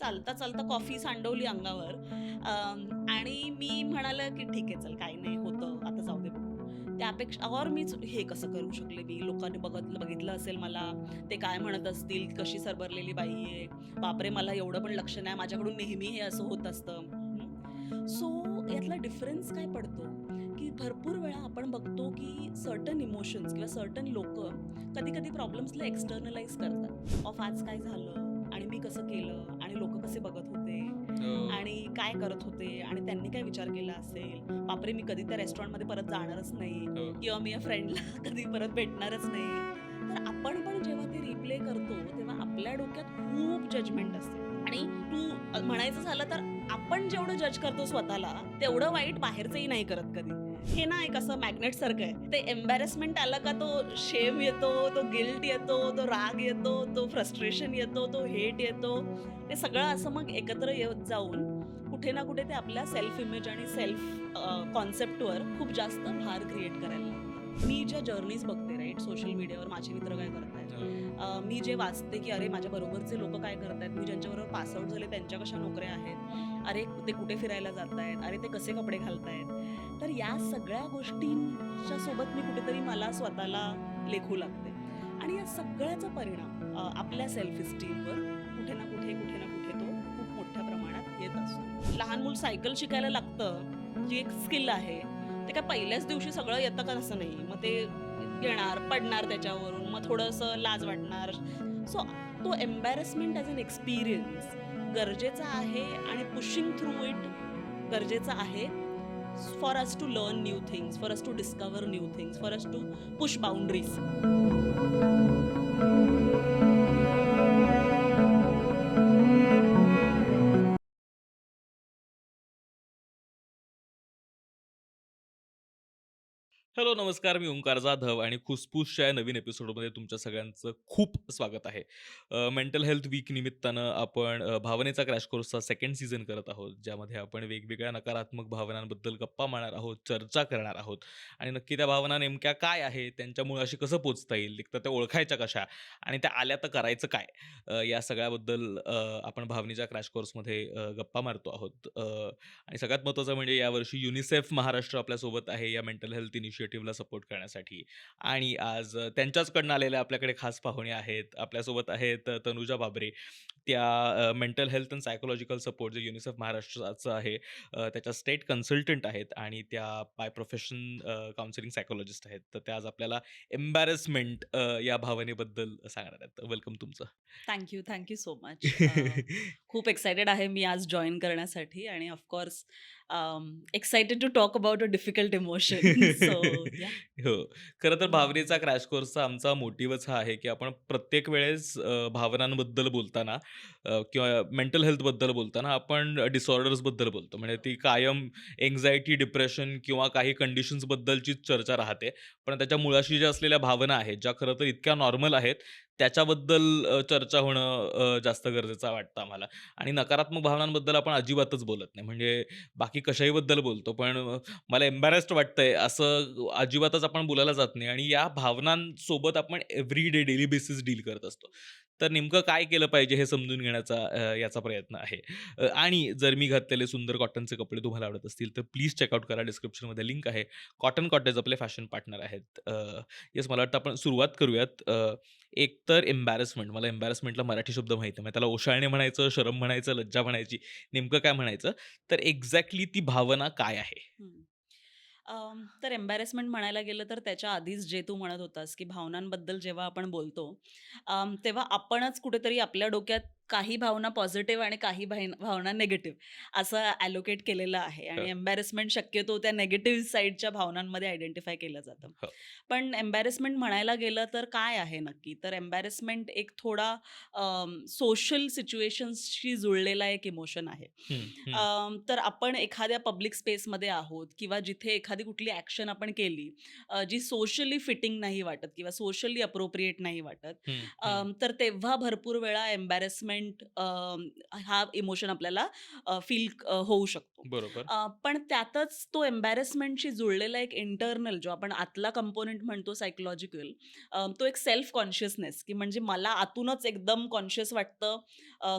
चालता चालता कॉफी सांडवली अंगावर. आणि मी म्हणाले की ठीक आहे चल काही नाही होतं आता जाऊ दे बघू. त्यापेक्षा और मीच हे कसं करू शकले मी लोकांनी बघितलं असेल मला, ते काय म्हणत असतील, कशी सरबरलेली बाई आहे, बापरे मला एवढं पण लक्ष नाही, माझ्याकडून नेहमी हे असं होत असतं. सो यातला डिफरन्स काय पडतो, की भरपूर वेळा आपण बघतो की सर्टन इमोशन्स किंवा सर्टन लोकं कधी-कधी प्रॉब्लेम्सला एक्सटर्नलाइज करतात. ऑफ आज काय झालं आणि मी कसं केलं आणि लोकं कसे बघत होते हो, आणि काय करत होते आणि त्यांनी काय विचार केला असेल. बापरे! मी कधी त्या रेस्टॉरंटमध्ये परत जाणारच नाही हो. किंवा मी या फ्रेंडला कधी परत भेटणारच नाही. तर आपण पण जेव्हा ते रिप्ले करतो, तेव्हा आपल्या डोक्यात खूप जजमेंट असते आणि तू म्हणायचं झालं तर आपण जेवढं जज करतो स्वतःला, तेवढं वाईट बाहेरचंही नाही करत कधी. हे ना एक असं मॅग्नेटसारखं आहे. ते एम्बॅरसमेंट आलं का तो शेम येतो, तो गिल्ट येतो, तो राग येतो, तो फ्रस्ट्रेशन येतो, तो हेट येतो. ते सगळं असं मग एकत्र येत जाऊन कुठे ना कुठे ते आपल्या सेल्फ इमेज आणि सेल्फ कॉन्सेप्टवर खूप जास्त भार क्रिएट करायला लागतं. मी ज्या जर्नीज बघते राइट सोशल मीडियावर माझे मित्र काय करतायत. हो. मी जे वाचते की अरे माझ्या बरोबरचे लोकं काय करतायत, मी ज्यांच्याबरोबर पास आउट झाले त्यांच्या कशा नोकऱ्या आहेत. अरे ते कुठे फिरायला जातायत, अरे ते कसे कपडे घालतायत. तर या सगळ्या गोष्टींच्या सोबत मी कुठेतरी मला स्वतःला लेखू लागते आणि या सगळ्याचा परिणाम आपल्या सेल्फ इस्टीमवर कुठे ना कुठे, कुठे ना कुठे तो खूप मोठ्या प्रमाणात येत असतो. लहान मूल सायकल शिकायला लागतं, जी एक स्किल आहे. ते काय पहिल्याच दिवशी सगळं येतं का असं नाही. मग ते येणार, पडणार त्याच्यावरून, मग थोडंसं लाज वाटणार. सो तो एम्बॅरसमेंट ॲज अन एक्सपिरियन्स गरजेचा आहे आणि पुशिंग थ्रू इट गरजेचं आहे for us to learn new things, for us to discover new things, for us to push boundaries. Hello, नमस्कार. मी ओंकार जाधव आणि खुसपूसच्या या नवीन एपिसोडमध्ये तुमच्या सगळ्यांचं खूप स्वागत आहे. मेंटल हेल्थ वीक निमित्तानं आपण भावनेचा क्रॅश कोर्सचा सेकंड सीझन करत आहोत, ज्यामध्ये आपण वेगवेगळ्या नकारात्मक भावनांबद्दल गप्पा मारणार आहोत, चर्चा करणार आहोत आणि नक्की त्या भावना नेमक्या काय आहे, त्यांच्या मुळाशी कसं पोहोचता येईल, एक तर त्या ओळखायच्या कशा आणि त्या आल्या तर करायचं काय? या सगळ्याबद्दल आपण भावनेच्या क्रॅश कोर्समध्ये गप्पा मारतो आहोत. आणि सगळ्यात महत्त्वाचं म्हणजे यावर्षी युनिसेफ महाराष्ट्र आपल्यासोबत आहे या मेंटल हेल्थ इनिशिएटिव्हला सपोर्ट करण्यासाठी. आणि आज त्यांच्याचकडनं आलेल्या आपल्याकडे खास पाहुणे आहेत. आपल्यासोबत आहेत तनुजा बाबरे. त्या mental health and psychological support जे युनिसेफ महाराष्ट्राचं आहे त्याच्या स्टेट कन्सल्टंट आहेत आणि त्या बाय प्रोफेशन काउन्सिलिंग सायकॉलॉजिस्ट आहेत. तर त्या आज आपल्याला एम्बॅरसमेंट या भावनेबद्दल सांगणार आहेत. वेलकम तुमचं. Thank you, thank you so much. खूप एक्सायटेड आहे मी आज जॉइन करण्यासाठी आणि of course excited to talk about a difficult emotion. So yeah. हो. खरं तर भावनेचा क्रॅश कोर्सचा आमचा मोटिव्हच हा आहे, की आपण प्रत्येक वेळेस भावनांबद्दल बोलताना किंवा मेंटल हेल्थबद्दल बोलताना आपण डिसऑर्डर्सबद्दल बोलतो. म्हणजे ती कायम अँक्झायटी, डिप्रेशन किंवा काही कंडिशन्सबद्दलचीच चर्चा राहते. पण त्याच्या मुळाशी ज्या असलेल्या भावना आहेत, ज्या खरं तर इतक्या नॉर्मल आहेत, त्याच्याबद्दल चर्चा होणं जास्त गरजेचं वाटतं आम्हाला. आणि नकारात्मक भावनांबद्दल आपण अजिबातच बोलत नाही. म्हणजे बाकी कशाहीबद्दल बोलतो, पण मला एम्बॅरेस्ड वाटतंय असं अजिबातच आपण बोलायला जात नाही आणि या भावनांसोबत आपण every day, daily basis deal करत असतो. तर नेमकं काय केलं पाहिजे हे समजून घेण्याचा याचा प्रयत्न आहे. आणि जर मी घातलेले सुंदर कॉटनचे कपडे तुम्हाला आवडत असतील, तर प्लीज चेकआउट करा. डिस्क्रिप्शनमध्ये लिंक आहे. कॉटन कॉटेज आपले फॅशन पार्टनर आहेत. येस, मला वाटतं आपण सुरुवात करूयात. एक तर एम्बॅरसमेंट. मला एम्बॅरसमेंटला मराठी शब्द माहिती नाही. त्याला ओशाळणे म्हणायचं, शरम म्हणायचं, लज्जा म्हणायची, नेमकं काय म्हणायचं? तर एक्झॅक्टली ती भावना काय आहे? हं. तर एम्बॅरेसमेंट म्हणायला गेलं तर त्याच्या आधीच जे तू म्हणत होतास, की भावनांबद्दल जेव्हा आपण बोलतो, तेव्हा आपणच कुठेतरी आपल्या डोक्यात काही भावना पॉझिटिव्ह आणि काही भावना निगेटिव्ह असं ॲलोकेट केलेलं आहे आणि हं, एम्बॅरेसमेंट शक्यतो त्या निगेटिव्ह साइडच्या भावनांमध्ये आयडेंटिफाय केलं जातं. हो. पण एम्बॅरेसमेंट म्हणायला गेलं तर काय आहे नक्की? तर एम्बॅरेसमेंट एक थोडा सोशल सिच्युएशन्सशी जुळलेला एक इमोशन आहे. हं, हं, तर आपण एखाद्या पब्लिक स्पेसमध्ये आहोत किंवा जिथे एखादी कुठली ॲक्शन आपण केली जी सोशली फिटिंग नाही वाटत किंवा सोशली अप्रोप्रिएट नाही वाटत. हं, हं. तर तेव्हा भरपूर वेळा एम्बॅरेसमेंट हा इमोशन आपल्याला फील होऊ शकतो. बरोबर. पण त्यातच तो एम्बॅरेसमेंटशी जुळलेला एक इंटरनल जो आपण आतला कंपोनेंट म्हणतो सायकॉलॉजिकल, तो एक सेल्फ कॉन्शियसनेस, की म्हणजे मला आतूनच एकदम कॉन्शियस वाटतं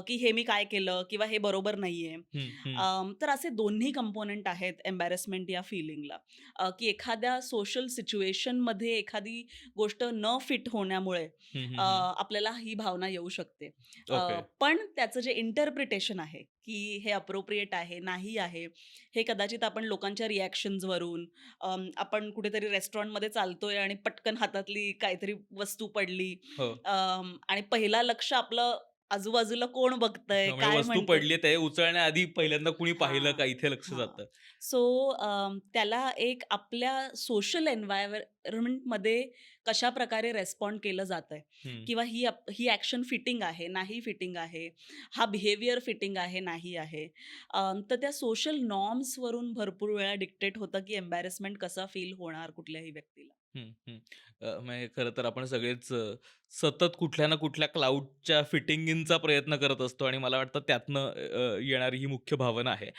की हे मी काय केलं किंवा हे बरोबर नाहीये. हं, हं. तर असे दोन्ही कंपोनेंट आहेत एम्बॅरेसमेंट या फीलिंगला, की एखाद्या सोशल सिच्युएशनमध्ये एखादी गोष्ट न फिट होण्यामुळे हं, हं, हं. आपल्याला ही भावना येऊ शकते. ओके. पण त्याचं जे इंटरप्रिटेशन आहे, की हे अप्रोप्रिएट आहे, नाही आहे, हे कदाचित आपण लोकांच्या रिएक्शन्सवरून, आपण कुठेतरी रेस्टॉरंटमध्ये चालतोय आणि पटकन हातातली काहीतरी वस्तू पडली, हो. आणि पहिला लक्ष आपलं आजूबाजूला कोण बघतंय, हां, म्हणजे काय वस्तू म्हणतंय. पडली आहे, ते उचलण्याआधी पहिल्यांदा कुणी पाहिलं हां, का इथे लक्ष हां. जातं. सो त्याला एक आपल्या सोशल एन्व्हायर्नमेंटमध्ये कशाप्रकारे रिस्पॉन्ड केलं जातंय हं. किंवा ही ॲक्शन फिटिंग आहे, नाही फिटिंग आहे, हा बिहेवियर फिटिंग आहे, नाही आहे. तर त्या सोशल नॉर्म्सवरून भरपूर वेळा डिक्टेट होतं, की एम्बॅरेसमेंट कसा फील होणार कुठल्याही व्यक्तीला. हं, हं. म्हणजे खरं तर आपण सगळेच सतत कुठल्या ना कुठल्या क्लाउडच्या फिटिंग इनचा प्रयत्न करत असतो आणि मला वाटतं त्यातनं येणारी ही मुख्य भावना आहे.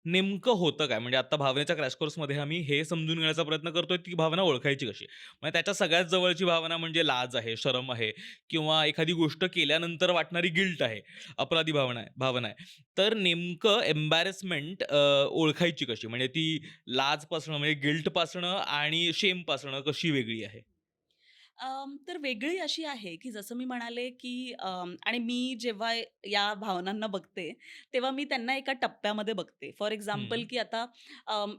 नेमकं होतं काय? म्हणजे आता भावनेच्या क्रॅश कोर्समध्ये आम्ही हे समजून घेण्याचा प्रयत्न करतोय, ती भावना ओळखायची कशी? म्हणजे त्याच्या सगळ्यात जवळची भावना म्हणजे लाज आहे, शरम आहे किंवा एखादी गोष्ट केल्यानंतर वाटणारी गिल्ट आहे, अपराधी भावना आहे. तर नेमकं एम्बॅरेसमेंट ओळखायची कशी? म्हणजे ती लाजपासनं म्हणजे गिल्टपासनं आणि शेमपासनं कशी वेगळी आहे? तर वेगळी अशी आहे, की जसं मी म्हणाले, की आणि मी जेव्हा या भावनांना बघते, तेव्हा मी त्यांना एका टप्प्यामध्ये बघते. फॉर एक्झाम्पल, हं. की आता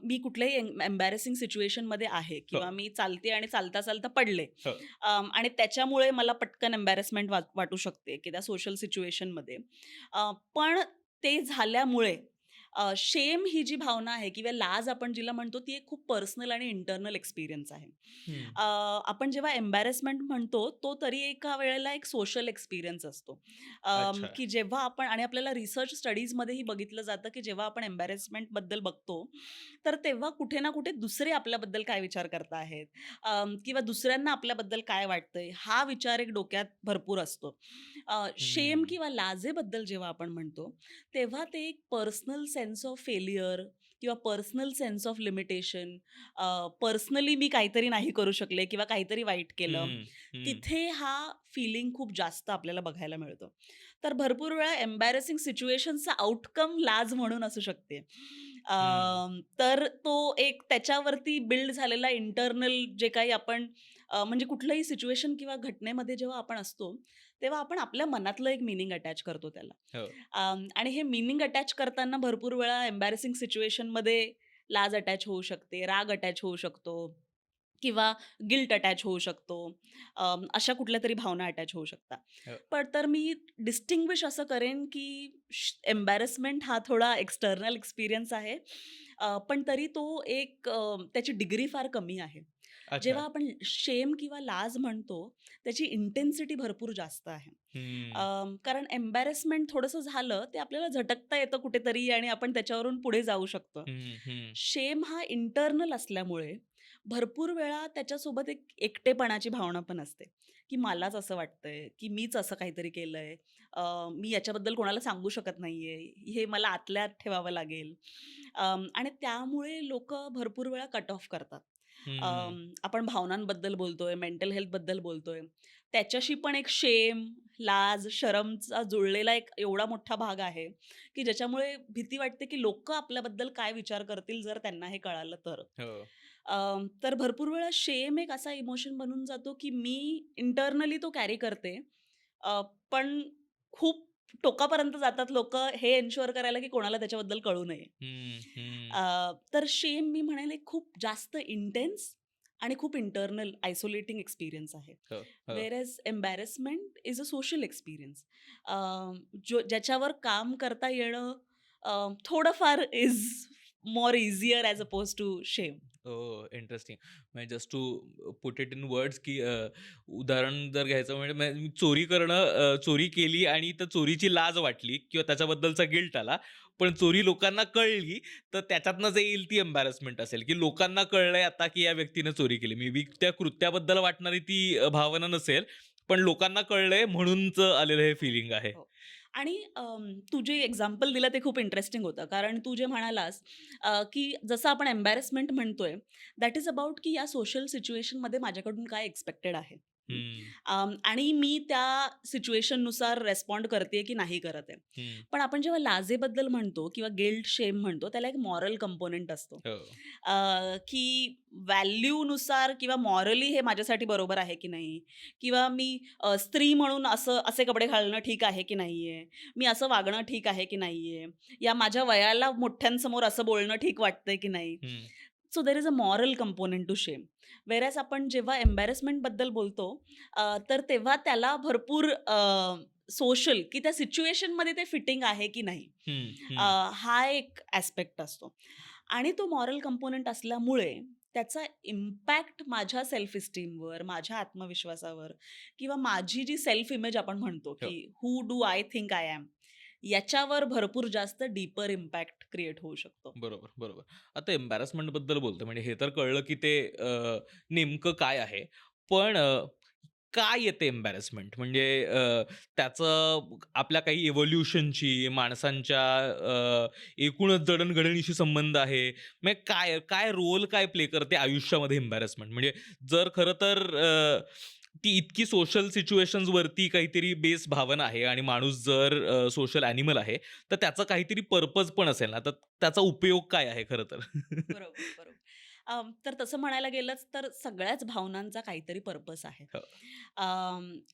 मी कुठल्याही एम्बॅरेसिंग सिच्युएशनमध्ये आहे किंवा हो, मी चालते आणि चालता-चालता पडले, हो. आणि त्याच्यामुळे मला पटकन एम्बॅरेसमेंट वाटू शकते, की त्या सोशल सिच्युएशनमध्ये. पण ते झाल्यामुळे शेम ही जी भावना आहे किंवा लाज आपण जिला म्हणतो, ती एक खूप पर्सनल आणि इंटरनल एक्सपिरियन्स आहे. हं. आपण जेव्हा एम्बॅरेसमेंट म्हणतो, तो तरी एका वेळेला एक सोशल एक्सपिरियन्स असतो. अच्छा. की जेव्हा आपण आणि आपल्याला रिसर्च स्टडीजमध्येही बघितलं जातं, की जेव्हा आपण एम्बॅरेसमेंटबद्दल बघतो, तर तेव्हा कुठे ना कुठे दुसरे आपल्याबद्दल काय विचार करत आहेत, किंवा दुसऱ्यांना आपल्याबद्दल काय वाटतंय, हा विचार एक डोक्यात भरपूर असतो. शेम हं. किंवा लाजेबद्दल जेव्हा आपण म्हणतो, तेव्हा ते एक पर्सनल सेन्स ऑफ फेल्युअर किंवा personal sense of limitation, personally मी काहीतरी नाही करू शकले किंवा काहीतरी वाईट केलं, हं, हं. तिथे हा फीलिंग खूप जास्त आपल्याला बघायला मिळतो. तर भरपूर वेळा एम्बॅरेसिंग सिच्युएशनचा आउटकम लाज म्हणून असू शकते. हं. तर तो एक त्याच्यावरती बिल्ड झालेला इंटरनल जे काही आपण, म्हणजे कुठलंही सिच्युएशन किंवा घटनेमध्ये जेव्हा आपण असतो, तेव्हा आपण आपल्या मनातलं एक मीनिंग अटॅच करतो त्याला. हो. आणि हे मीनिंग अटॅच करताना भरपूर वेळा एम्बॅरेसिंग सिच्युएशनमध्ये लाज अटॅच होऊ शकते, राग अटॅच होऊ शकतो किंवा गिल्ट अटॅच होऊ शकतो. अशा कुठल्यातरी भावना अटॅच होऊ शकतात. हो. पण तर मी डिस्टिंग्विश असं करेन, की एम्बॅरसमेंट हा थोडा एक्सटर्नल एक्सपिरियन्स आहे. पण तरी तो एक, त्याची डिग्री फार कमी आहे. अच्छा. जेव्हा आपण शेम किंवा लाज म्हणतो, त्याची इंटेन्सिटी भरपूर जास्त आहे. हं. कारण एम्बॅरसमेंट थोडंसं झालं, ते आपल्याला झटकता येतं कुठेतरी आणि आपण त्याच्यावरून पुढे जाऊ शकतो. हं, हं. शेम हा इंटरनल असल्यामुळे भरपूर वेळा त्याच्यासोबत एक एकटेपणाची भावना पण असते, की मलाच असं वाटतंय, की मीच असं काहीतरी केलंय. मी याच्याबद्दल कोणाला सांगू शकत नाहीये. हे मला आतल्या आत ठेवावं लागेल. आणि त्यामुळे लोकं भरपूर वेळा कट ऑफ करतात. हं. आपण भावनांबद्दल बोलतोय, मेंटल हेल्थबद्दल बोलतोय. त्याच्याशी पण एक शेम, लाज, शरमचा जुळलेला एक एवढा मोठा भाग आहे, की ज्याच्यामुळे भीती वाटते, की लोकं आपल्याबद्दल काय विचार करतील जर त्यांना हे कळालं तर. हो. तर भरपूर वेळा शेम एक असा इमोशन बनून जातो, की मी इंटरनली तो कॅरी करते. पण खूप टोकापर्यंत जातात लोकं हे एन्शुअर करायला, की कोणाला त्याच्याबद्दल कळू नये. हं, हं. तर शेम मी म्हणेल एक खूप जास्त इंटेन्स आणि खूप इंटरनल आयसोलेटिंग एक्सपिरियन्स आहे. हो, हो. Where embarrassment is a social experience. जो ज्याच्यावर काम करता येणं थोडंफार is more easier as opposed to shame. Oh! Interesting. म्हणजे just to put it in words, की उदाहरण जर घ्यायचं म्हणजे मी चोरी करणं, चोरी केली आणि त्या चोरीची लाज वाटली किंवा त्याच्याबद्दलचा गिल्ट आला. पण चोरी लोकांना कळली, तर त्याच्यातनं जे येईल ती एम्बॅरसमेंट असेल, की लोकांना कळलंय आता, की या व्यक्तीने चोरी केली. मे बी त्या कृत्याबद्दल वाटणारी ती भावना नसेल, पण लोकांना कळलंय म्हणूनच आलेलं हे हो, फीलिंग आहे. हो. आणि तू जे एक्झाम्पल दिलं ते खूप इंटरेस्टिंग होतं. कारण तू जे म्हणालास की जसं आपण एम्बॅरसमेंट म्हणतोय, दॅट इज अबाउट की या सोशल सिच्युएशनमध्ये माझ्याकडून काय एक्स्पेक्टेड आहे. हं. हं, आणि मी त्या सिच्युएशननुसार रिस्पॉन्ड करतेय की नाही करत आहे. हं. पण आपण जेव्हा लाजेबद्दल म्हणतो किंवा गिल्ट, शेम म्हणतो, त्याला एक मॉरल कंपोनेंट असतो. हो. की व्हॅल्यूनुसार किंवा मॉरली हे माझ्यासाठी बरोबर आहे की नाही? किंवा मी स्त्री म्हणून असे कपडे घालणं ठीक आहे की नाहीये? मी असं वागणं ठीक आहे की नाहीये? या माझ्या वयाला मोठ्यांसमोर असं बोलणं ठीक वाटतंय की नाही? हं, so there is a moral component to shame. Whereas आपण जेव्हा एम्बॅरसमेंटबद्दल बोलतो, तर तेव्हा त्याला भरपूर सोशल की त्या सिच्युएशनमध्ये ते फिटिंग आहे की नाही? हं, अ, हं. हा एक ॲस्पेक्ट असतो. आणि तो मॉरल कंपोनेंट असल्यामुळे त्याचा इम्पॅक्ट माझ्या सेल्फ इस्टीमवर, माझ्या आत्मविश्वासावर किंवा माझी जी सेल्फ इमेज आपण म्हणतो, हो. की who do I think I am, याच्यावर भरपूर जास्त डीपर इम्पॅक्ट क्रिएट होऊ शकतो. बरोबर, बरोबर. आता एम्बॅरसमेंटबद्दल बोलतोय म्हणजे हे तर कळलं, की ते नेमकं काय आहे. पण का येते एम्बॅरसमेंट? म्हणजे त्याचं आपल्या काही इव्होल्यूशनची, माणसांच्या एकूणच जडणघडणीशी संबंध आहे. म्हणजे काय काय रोल काय प्ले करते आयुष्यामध्ये एम्बॅरसमेंट? म्हणजे जर खरं तर ती इतकी सोशल सिच्युएशन्सवरती काहीतरी बेस भावना आहे आणि माणूस जर सोशल ॲनिमल आहे, तर त्याचा काहीतरी पर्पज पण असेल ना, तर त्याचा उपयोग काय आहे खरं तर? बरोबर, बरोबर. तर तसं म्हणायला गेलंच तर सगळ्याच भावनांचा काहीतरी पर्पज आहे. हो.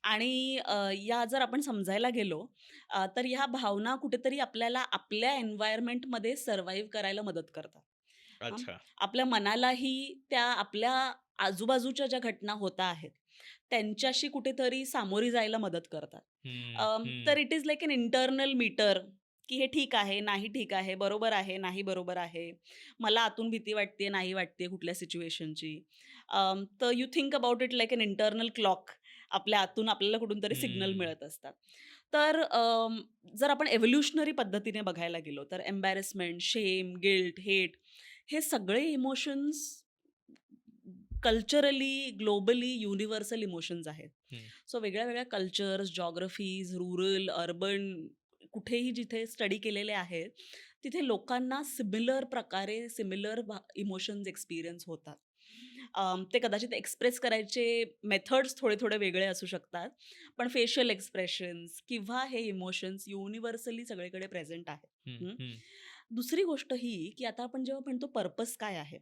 आणि या जर आपण समजायला गेलो, तर ह्या भावना कुठेतरी आपल्याला आपल्या एन्व्हायर्नमेंटमध्ये सर्व्हाईव्ह करायला मदत करतात. हां, अच्छा. आपल्या मनालाही त्या आपल्या आजूबाजूच्या ज्या घटना होत आहेत, त्यांच्याशी कुठेतरी सामोरी जायला मदत करतात. हं, हं, तर it is like an internal meter, की हे ठीक आहे, नाही ठीक आहे, बरोबर आहे, नाही बरोबर आहे. मला आतून भीती वाटते, नाही वाटते कुठल्या सिच्युएशनची. तर you think about it like an internal clock. आपल्या आतून आपल्याला कुठून तरी सिग्नल हं, मिळत असतात. तर जर आपण एव्होल्युशनरी पद्धतीने बघायला गेलो, तर एम्बॅरसमेंट, शेम, गिल्ट, हेट हे सगळे emotions culturally, globally universal emotions आहेत. हं, सो वेगळ्या-वेगळ्या कल्चर्स, जिओग्राफीज, रूरल, अर्बन कुठेही जिथे स्टडी केलेले आहेत, तिथे लोकांना सिमिलर प्रकारे सिमिलर इमोशन्स एक्सपिरियन्स होतात. ते कदाचित एक्सप्रेस करायचे मेथड्स थोडे-थोडे वेगळे असू शकतात. पण फेशियल एक्सप्रेशन्स किंवा हे इमोशन्स युनिव्हर्सली सगळीकडे प्रेझेंट आहेत. हं, हं. हं, दुसरी गोष्ट ही, की आता आपण जेव्हा म्हणतो पर्पज काय आहे?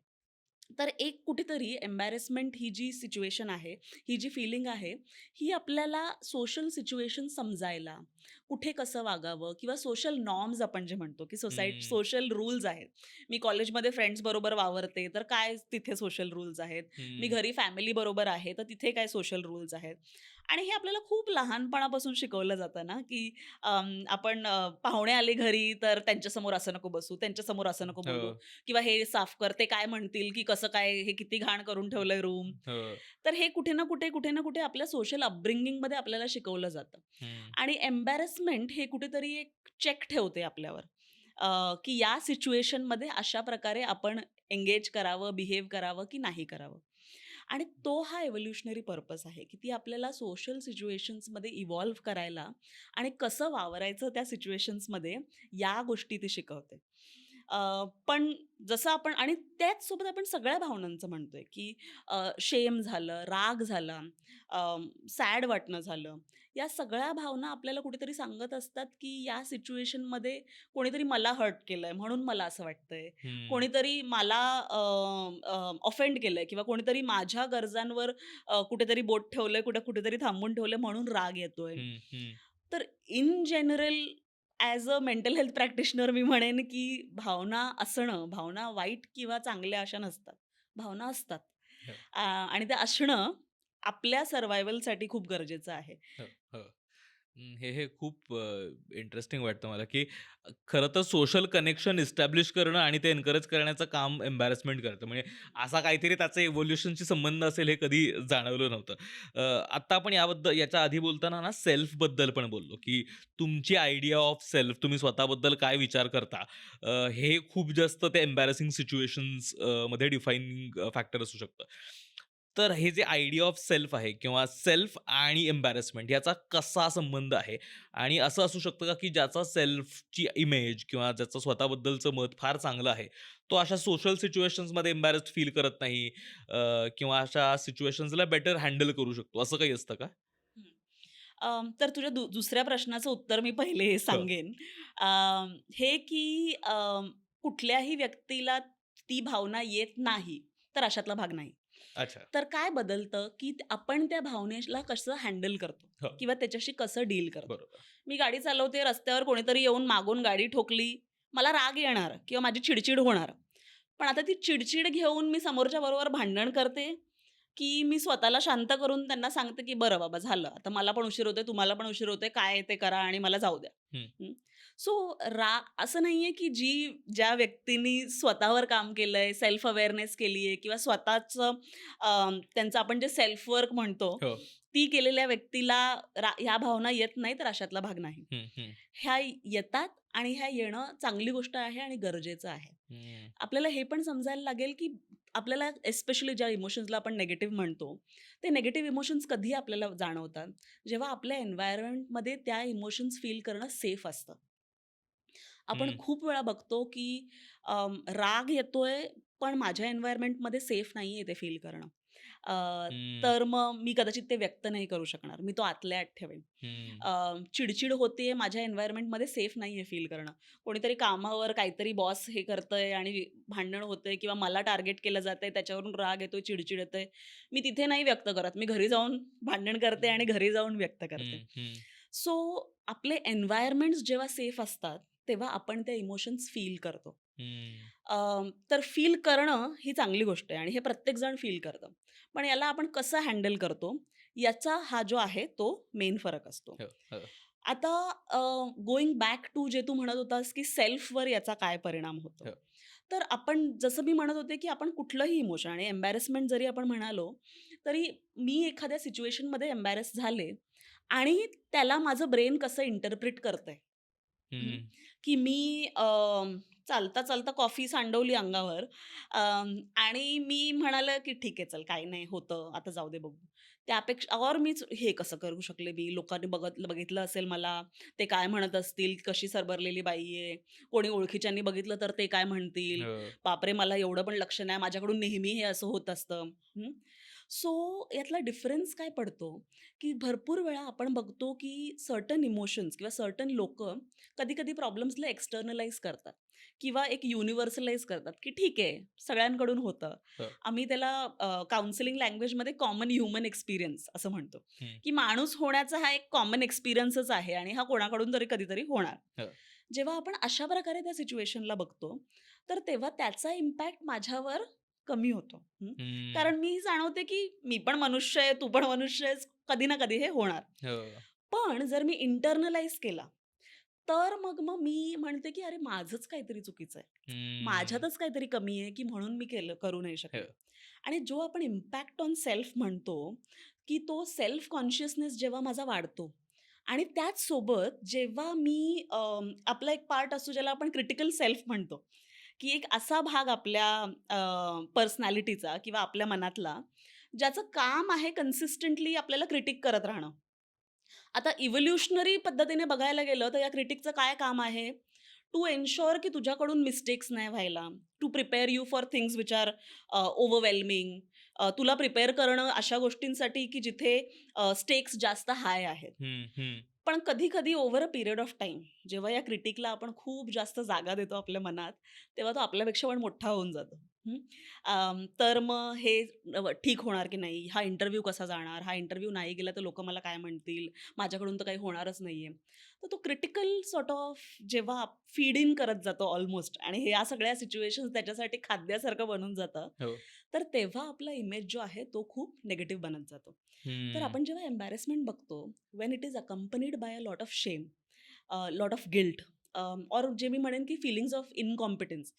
तर एक कुठेतरी एम्बॅरसमेंट ही जी सिच्युएशन आहे, ही जी फीलिंग आहे, ही आपल्याला सोशल सिच्युएशन समजायला, कुठे कसं वागावं किंवा सोशल नॉर्म्स आपण जे म्हणतो, की हं, सोशल रूल्स आहेत. मी कॉलेजमध्ये फ्रेंड्सबरोबर वावरते, तर काय तिथे सोशल रूल्स आहेत. मी हं. घरी फॅमिलीबरोबर आहे, तर तिथे काय सोशल रूल्स आहेत. आणि हे आपल्याला खूप लहानपणापासून शिकवलं जातं ना, की आपण पाहुणे आले घरी, तर त्यांच्यासमोर असं नको बसू, त्यांच्यासमोर असं नको बोलू. हो, किंवा हे साफ कर, ते काय म्हणतील, की कसं काय, हे किती घाण करून ठेवलंय रूम. हो. तर हे कुठे ना कुठे, कुठे ना कुठे आपल्या सोशल अपब्रिंगिंगमध्ये आपल्याला शिकवलं जातं. हं, आणि एम्बॅरसमेंट हे कुठेतरी एक चेक ठेवते आपल्यावर, की या सिच्युएशनमध्ये अशा प्रकारे आपण एंगेज करावं, बिहेव करावं की नाही करावं. आणि तो हा एव्होल्युशनरी पर्पज आहे, की ती आपल्याला सोशल सिच्युएशन्समध्ये इव्हॉल्व करायला आणि कसं वावरायचं त्या सिच्युएशन्समध्ये, या गोष्टी ती शिकवते. पण जसं आपण आणि त्याचसोबत आपण सगळ्या भावनांचं म्हणतोय, की शेम झालं, राग झाला, सॅड वाटणं झालं. या सगळ्या भावना आपल्याला कुठेतरी सांगत असतात, की या सिच्युएशनमध्ये कोणीतरी मला हर्ट केलंय म्हणून मला असं वाटतंय. हं, कोणीतरी मला ऑफेंड केलंय किंवा कोणीतरी माझ्या गरजांवर कुठेतरी बोट ठेवलंय, कुठेतरी थांबवून ठेवलंय म्हणून राग येतोय. हं, हं. तर in general as a mental health practitioner मी म्हणेन, की भावना असणं, भावना वाईट किंवा चांगल्या अशा नसतात. भावना असतात. हो, आणि ते असणं आपल्या सर्व्हायव्हलसाठी खूप गरजेचं आहे. हो, हो. हे खूप इंटरेस्टिंग वाटतं मला, की खरं तर सोशल कनेक्शन इस्टॅब्लिश करणं आणि ते एन्करेज करण्याचं काम एम्बॅरसमेंट करतं. म्हणजे असा काहीतरी त्याचा इव्होल्यूशनशी संबंध असेल हे कधी जाणवलं नव्हतं. आत्ता आपण याच्या आधी बोलताना ना सेल्फबद्दल पण बोललो, की तुमची आयडिया ऑफ सेल्फ तुम्ही स्वतःबद्दल काय विचार करता हे खूप जास्त ते एम्बॅरसिंग सिच्युएशन्स मध्ये डिफाइनिंग फॅक्टर असू शकतं. तर हे जे आयडिया ऑफ सेल्फ आहे किंवा सेल्फ आणि एम्बॅरसमेंट याचा कसा संबंध आहे? आणि असं असू शकतं का, की ज्याचा सेल्फची इमेज किंवा ज्याचं स्वतःबद्दलचं मत फार चांगलं आहे, तो अशा सोशल सिच्युएशन्समध्ये एम्बॅरस्ड फील करत नाही किंवा अशा सिच्युएशन्सला बेटर हँडल करू शकतो, असं काही असतं का? हं. तर तुझ्या दुसऱ्या प्रश्नाचं उत्तर मी पहिले हे हो. सांगेन. हे की कुठल्याही व्यक्तीला ती भावना येत नाही, तर अशातला भाग नाही. अच्छा. तर काय बदलतं, की आपण त्या भावनेला कसं हँडल करतो हो. किंवा त्याच्याशी कसं डील करतो. बरोबर. मी गाडी चालवते, रस्त्यावर कोणीतरी येऊन मागून गाडी ठोकली, मला राग येणार किंवा माझी चिडचिड होणार. पण आता ती चिडचिड घेऊन मी समोरच्या बरोबर भांडण करते, की मी स्वतःला शांत करून त्यांना सांगते, की "बरं बाबा झालं. आता मला पण उशीर होतोय, तुम्हाला पण उशीर होतोय. काय आहे ते करा आणि मला जाऊ द्या." हं. सो असं नाहीये, की ज्या व्यक्तींनी स्वतःवर काम केलंय, सेल्फ अवेअरनेस केली आहे किंवा स्वतःचं त्यांचं आपण जे सेल्फ वर्क म्हणतो, हो. ती केलेल्या व्यक्तीला ह्या भावना येत नाही, तर अशातला भाग नाही. हं, हं. ह्या येतात आणि ह्या येणं चांगली गोष्ट आहे आणि गरजेचं आहे. हं. आपल्याला हे पण समजायला लागेल, की आपल्याला एस्पेशली ज्या इमोशन्सला आपण निगेटिव्ह म्हणतो, ते निगेटिव्ह इमोशन्स कधी आपल्याला जाणवतात, जेव्हा आपल्या एन्व्हायर्नमेंटमध्ये त्या इमोशन्स फील करणं सेफ असतं. आपण हं. खूप वेळा बघतो, की राग येतोय, पण माझ्या एन्व्हायर्नमेंटमध्ये सेफ नाहीये ते फील करणं. अ, हं. तर मग मी कदाचित ते व्यक्त नाही करू शकणार. मी तो आतल्या आत ठेवेन. हं. चिड होतेय, माझ्या एन्व्हायर्नमेंटमध्ये सेफ नाहीये फील करणं. कोणीतरी कामावर काहीतरी बॉस हे करतंय आणि भांडण होतंय किंवा मला टार्गेट केलं जातंय, त्याच्यावरून राग येतोय, चिड येतंय. मी तिथे नाही व्यक्त करत. मी घरी जाऊन भांडण करते आणि घरी जाऊन व्यक्त करते. हं, हं. सो आपले एन्व्हायर्नमेंट्स जेव्हा सेफ असतात, तेव्हा आपण ते इमोशन्स फील करतो. हं. तर फील करणं ही चांगली गोष्ट आहे आणि हे प्रत्येकजण फील करतं. पण याला आपण कसं हँडल करतो, याचा हा जो आहे तो मेन फरक असतो. हो, हो. आता गोइंग बॅक टू जे तू म्हणत होतास, की सेल्फवर याचा काय परिणाम होतो. हो. तर आपण जसं मी म्हणत होते, की आपण कुठलंही इमोशन आणि एम्बॅरसमेंट जरी आपण म्हणालो, तरी मी एखाद्या सिच्युएशनमध्ये एम्बॅरस झाले आणि त्याला माझं ब्रेन कसं इंटरप्रिट करतंय. हं, हं. की मी चालता-चालता कॉफी सांडवली अंगावर आणि मी म्हणाले, की "ठीक आहे, चल काही नाही होतं, आता जाऊ दे बघू." त्यापेक्षा और मीच हे कसं करू शकले मी? लोकांनी बघितलं असेल मला, ते काय म्हणत असतील? कशी सरबरलेली बाई आहे. कोणी ओळखीच्यांनी बघितलं तर ते काय म्हणतील? हो. बापरे! मला एवढं पण लक्ष नाही. माझ्याकडून नेहमी हे असं होत असतं. सो यातला डिफरन्स काय पडतो, की भरपूर वेळा आपण बघतो, की सर्टन इमोशन्स किंवा सर्टन लोकं कधी-कधी प्रॉब्लेम्सला एक्सटर्नलाइज करतात किंवा एक युनिव्हर्सलाइज करतात, की ठीक आहे, सगळ्यांकडून होतं. हो. आम्ही त्याला काउन्सिलिंग लँग्वेजमध्ये कॉमन ह्युमन एक्सपिरियन्स असं म्हणतो, हं. की माणूस होण्याचा हा एक कॉमन एक्सपिरियन्सच आहे आणि हा कोणाकडून तरी कधीतरी होणार. हो. जेव्हा आपण अशा प्रकारे त्या सिच्युएशनला बघतो, तर तेव्हा त्याचा इम्पॅक्ट माझ्यावर कमी होतो. हं. कारण मी जाणवते, की मी पण मनुष्य आहे, तू पण मनुष्य आहेस, कधी ना कधी हे होणार. हो. पण जर मी इंटरनलाइज केला, तर मग मी म्हणते, की अरे माझंच काहीतरी चुकीचं आहे. हं. माझ्यातच काहीतरी कमी आहे, की म्हणून मी करू नाही हो. शकले. आणि जो आपण इम्पॅक्ट ऑन सेल्फ म्हणतो, की तो सेल्फ कॉन्शियसनेस जेव्हा माझा वाढतो आणि त्याच सोबत जेव्हा मी आपला एक पार्ट असतो ज्याला आपण क्रिटिकल सेल्फ म्हणतो, की एक असा भाग आपल्या पर्सनॅलिटीचा किंवा आपल्या मनातला, ज्याचं काम आहे कन्सिस्टंटली आपल्याला क्रिटिक करत राहणं. आता इव्होल्युशनरी पद्धतीने बघायला गेलं तर या क्रिटिकचं काय काम आहे? टू एन्शुअर की तुझ्याकडून मिस्टेक्स नाही व्हायला. To prepare you for things which are overwhelming. तुला प्रिपेअर करणं अशा गोष्टींसाठी की जिथे स्टेक्स जास्त हाय आहेत. हं, हं. पण कधी-कधी over a period of time जेव्हा या क्रिटिकला आपण खूप जास्त जागा देतो आपल्या मनात, तेव्हा तो आपल्यापेक्षा पण मोठा होऊन जातो. हं. तर मग हे ठीक होणार की नाही? हा इंटरव्ह्यू कसा जाणार? हा इंटरव्ह्यू नाही गेला तर लोकं मला काय म्हणतील? माझ्याकडून तर काही होणारच नाहीये. तर तो क्रिटिकल सॉर्ट ऑफ जेव्हा फीड इन करत जातो ऑलमोस्ट आणि ह्या सगळ्या सिच्युएशन्स त्याच्यासाठी खाद्यासारखं बनून जातं. हो. तर तेव्हा आपला इमेज जो आहे तो खूप निगेटिव्ह बनत जातो. तर हं. आपण जेव्हा एम्बॅरसमेंट बघतो, when it is accompanied by a lot of shame, lot of guilt और जे मी म्हणेन की फीलिंग्स ऑफ इनकॉम्पिटन्स,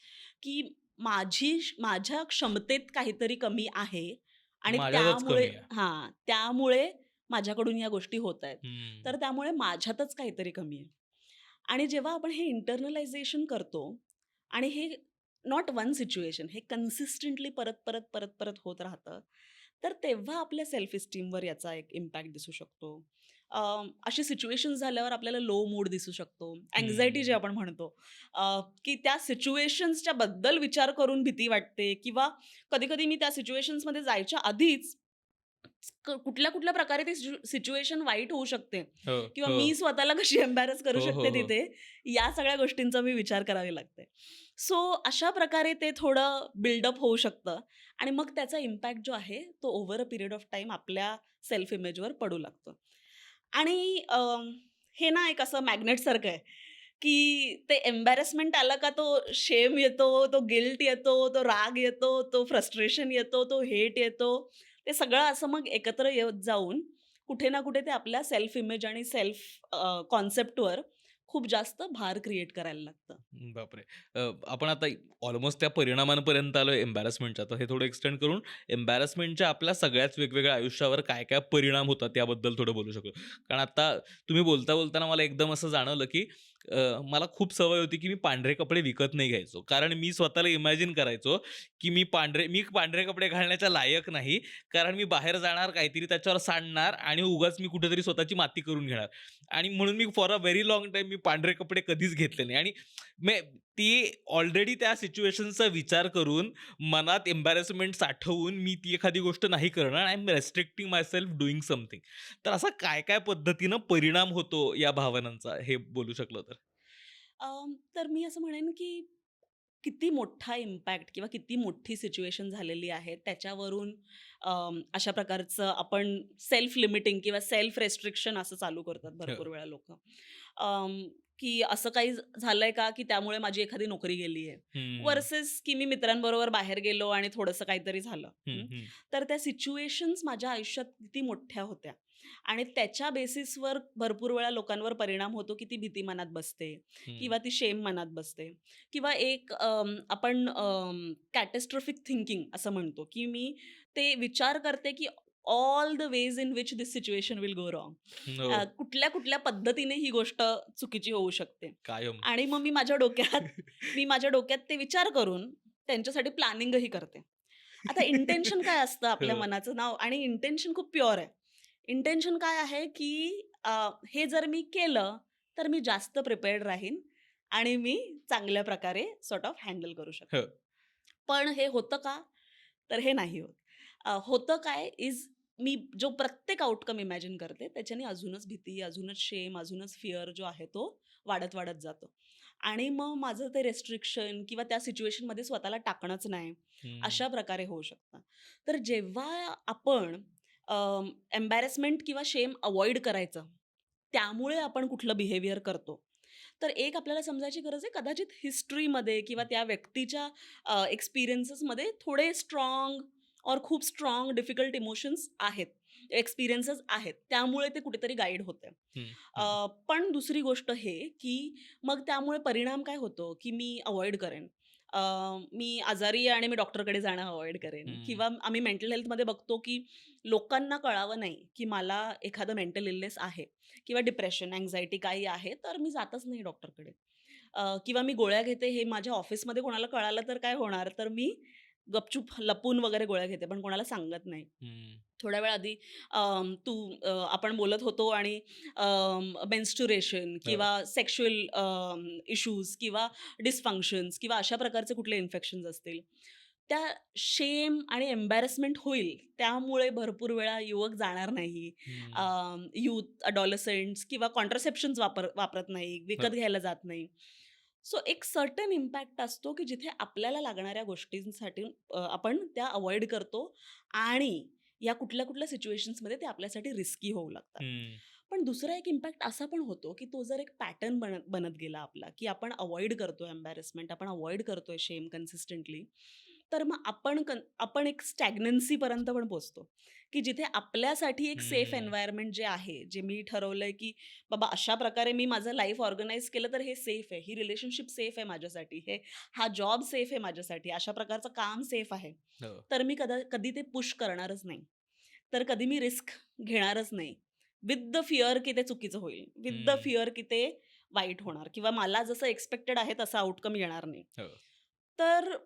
की माझ्या क्षमतेत काहीतरी कमी आहे आणि माझ्यातच त्यामुळे कमी आहे. त्यामुळे माझ्याकडून या गोष्टी होतायत. हं. तर त्यामुळे माझ्यातच काहीतरी कमी आहे. आणि जेव्हा आपण हे इंटरनलायझेशन करतो आणि हे नॉट वन सिच्युएशन हे कन्सिस्टंटली परत, परत, परत, परत होत राहतं. तर तेव्हा आपल्या सेल्फ इस्टीमवर याचा एक इम्पॅक्ट दिसू शकतो. अशी सिच्युएशन्स झाल्यावर आपल्याला लो मूड दिसू शकतो. अँक्झायटी जे हं. आपण म्हणतो, की त्या सिच्युएशन्सच्या बद्दल विचार करून भीती वाटते किंवा कधी-कधी मी त्या सिच्युएशन्समध्ये जायच्या आधीच कुठल्या-कुठल्या प्रकारे ती सिच्युएशन वाईट होऊ शकते हो, किंवा हो. मी स्वतःला कशी एम्बॅरस करू हो, हो, शकते हो. तिथे, या सगळ्या गोष्टींचा मी विचार करावी लागते. सो अशा प्रकारे ते थोडं बिल्डअप होऊ शकतं आणि मग त्याचा इम्पॅक्ट जो आहे तो over a period of time आपल्या सेल्फ इमेजवर पडू लागतो. आणि हे ना एक असं मॅग्नेटसारखं आहे, की ते एम्बॅरसमेंट आलं का तो शेम येतो, तो गिल्ट येतो, तो राग येतो, तो फ्रस्ट्रेशन येतो, तो हेट येतो. ते सगळं असं मग एकत्र येत जाऊन कुठे ना कुठे ते आपल्या सेल्फ इमेज आणि सेल्फ कॉन्सेप्टवर खूप जास्त भार क्रिएट करायला लागतं. बापरे! आपण आता ऑलमोस्ट त्या परिणामांपर्यंत आलोय एम्बॅरसमेंटच्या. तर हे थोडं एक्सटेंड करून एम्बॅरसमेंटच्या आपल्या सगळ्याच वेगवेगळ्या आयुष्यावर काय-काय परिणाम होतात याबद्दल थोडं बोलू शकतो. कारण आता तुम्ही बोलता-बोलताना मला एकदम असं जाणवलं, की मला खूप सवय होती, की मी पांढरे कपडे विकत नाही घ्यायचो. कारण मी स्वतःला इमॅजिन करायचो, की मी पांढरे कपडे घालण्याच्या लायक नाही. कारण मी बाहेर जाणार, काहीतरी त्याच्यावर सांडणार आणि उगाच मी कुठेतरी स्वतःची माती करून घेणार. आणि म्हणून मी for a very long time मी पांढरे कपडे कधीच घेतले नाही. आणि ती ऑलरेडी त्या सिच्युएशनचा विचार करून मनात एम्बॅरसमेंट साठवून मी ती एखादी गोष्ट नाही करणार. I am restricting myself doing something. तर असा काय-काय पद्धतीनं परिणाम होतो या भावनांचा हे बोलू शकलो तर? तर मी असं म्हणेन, की किती मोठा इम्पॅक्ट किंवा किती मोठी सिच्युएशन झालेली आहे त्याच्यावरून अशा प्रकारचं आपण सेल्फ लिमिटिंग किंवा सेल्फ रेस्ट्रिक्शन असं चालू करतात भरपूर हो. वेळा लोकं. की असं काही झालंय का, की त्यामुळे माझी एखादी नोकरी गेली आहे. हं. व्हर्सेस की मी मित्रांबरोबर बाहेर गेलो आणि थोडंसं काहीतरी झालं. हं, हं. तर त्या सिच्युएशन्स माझ्या आयुष्यात किती मोठ्या होत्या आणि त्याच्या बेसिसवर भरपूर वेळा लोकांवर परिणाम होतो, की ती भीती मनात बसते हं. किंवा ती शेम मनात बसते किंवा एक आपण कॅटॅस्ट्रॉफिक थिंकिंग असं म्हणतो, की मी ते विचार करते, की all the ways in which this situation will go wrong. हो. कुठल्या-कुठल्या पद्धतीने ही गोष्ट चुकीची होऊ शकते. कायम. आणि मग मी माझ्या डोक्यात ते विचार करून त्यांच्यासाठी प्लॅनिंगही करते. आता इंटेन्शन काय असतं आपल्या हो. मनाचं नाव आणि इंटेन्शन खूप प्युअर आहे. इंटेन्शन काय आहे, की हे जर मी केलं, तर मी जास्त प्रिपेअर्ड राहीन आणि मी चांगल्या प्रकारे सॉर्ट ऑफ हँडल करू हो. शकेन. पण हे होतं का? तर हे नाही होत. होतं काय इज मी जो प्रत्येक आउटकम इमॅजिन करते, त्याच्याने अजूनच भीती, अजूनच शेम, अजूनच फिअर जो आहे तो वाढत जातो. आणि मग माझं ते रिस्ट्रिक्शन किंवा त्या सिच्युएशनमध्ये स्वतःला टाकणंच नाही, हं. अशा प्रकारे होऊ शकतं. तर जेव्हा आपण एम्बॅरसमेंट किंवा शेम अव्हॉइड करायचं, त्यामुळे आपण कुठलं बिहेवियर करतो. तर एक आपल्याला समजायची गरज आहे, कदाचित हिस्ट्रीमध्ये किंवा त्या व्यक्तीच्या एक्सपिरियन्सेसमध्ये थोडे स्ट्राँग और खूप स्ट्राँग डिफिकल्ट इमोशन्स आहेत, एक्सपिरियन्सेस आहेत. त्यामुळे ते कुठेतरी गाईड होतंय. हं, हं. पण दुसरी गोष्ट हे, की मग त्यामुळे परिणाम काय होतो, की मी अव्हॉइड करेन. अ, मी आजारी आहे आणि मी डॉक्टरकडे जाणं अव्हॉइड करेन हं. किंवा आम्ही मेंटल हेल्थमध्ये बघतो, की लोकांना कळावं नाही, की मला एखादं मेंटल इलनेस आहे किंवा डिप्रेशन, अँक्झायटी काही आहे, तर मी जातच नाही डॉक्टरकडे. किंवा मी गोळ्या घेते हे माझ्या ऑफिसमध्ये कोणाला कळालं तर काय होणार? तर मी गपचूप लपून वगैरे गोळ्या घेते, पण कोणाला सांगत नाही. हं. थोड्या वेळ आधी आपण बोलत होतो आणि मेन्स्ट्रुएशन हो. किंवा सेक्शुअल इश्यूज किंवा डिस्फंक्शन्स किंवा अशा प्रकारचे कुठले इन्फेक्शन्स असतील. त्या शेम आणि एम्बॅरसमेंट होईल, त्यामुळे भरपूर वेळा युवक जाणार नाही. हं. यूथ, अडॉलसंट्स किंवा कॉन्ट्रासेप्शन्स वापरत नाही, विकत हो. घ्यायला जात नाही. सो एक सर्टन इम्पॅक्ट असतो, की जिथे आपल्याला लागणाऱ्या गोष्टींसाठी आपण त्या अव्हॉइड करतो आणि या कुठल्या-कुठल्या सिच्युएशन्समध्ये ते आपल्यासाठी रिस्की होऊ लागतात. हं. पण दुसरा एक इम्पॅक्ट असा पण होतो, की तो जर एक पॅटर्न बनत बनत गेला आपला, की आपण अव्हॉइड करतोय एम्बॅरसमेंट, आपण अव्हॉइड करतोय शेम कन्सिस्टंटली, तर मग आपण एक स्टॅग्नन्सीपर्यंत पण पोहोचतो, की जिथे आपल्यासाठी एक सेफ हं. एन्व्हायर्नमेंट जे आहे, जे मी ठरवलंय, की बाबा अशा प्रकारे मी माझं लाईफ ऑर्गनाइज केलं तर हे सेफ आहे, ही रिलेशनशिप सेफ आहे माझ्यासाठी, हा जॉब सेफ आहे माझ्यासाठी, अशा प्रकारचं काम सेफ आहे. हो. तर मी कधी ते पुश करणारच नाही. तर कधी मी रिस्क घेणारच नाही. विथ द फिअर की ते चुकीचं होईल. विथ द हं. फिअर की ते वाईट होणार किंवा मला जसं एक्स्पेक्टेड आहे तसा आउटकम येणार नाही. हो. तर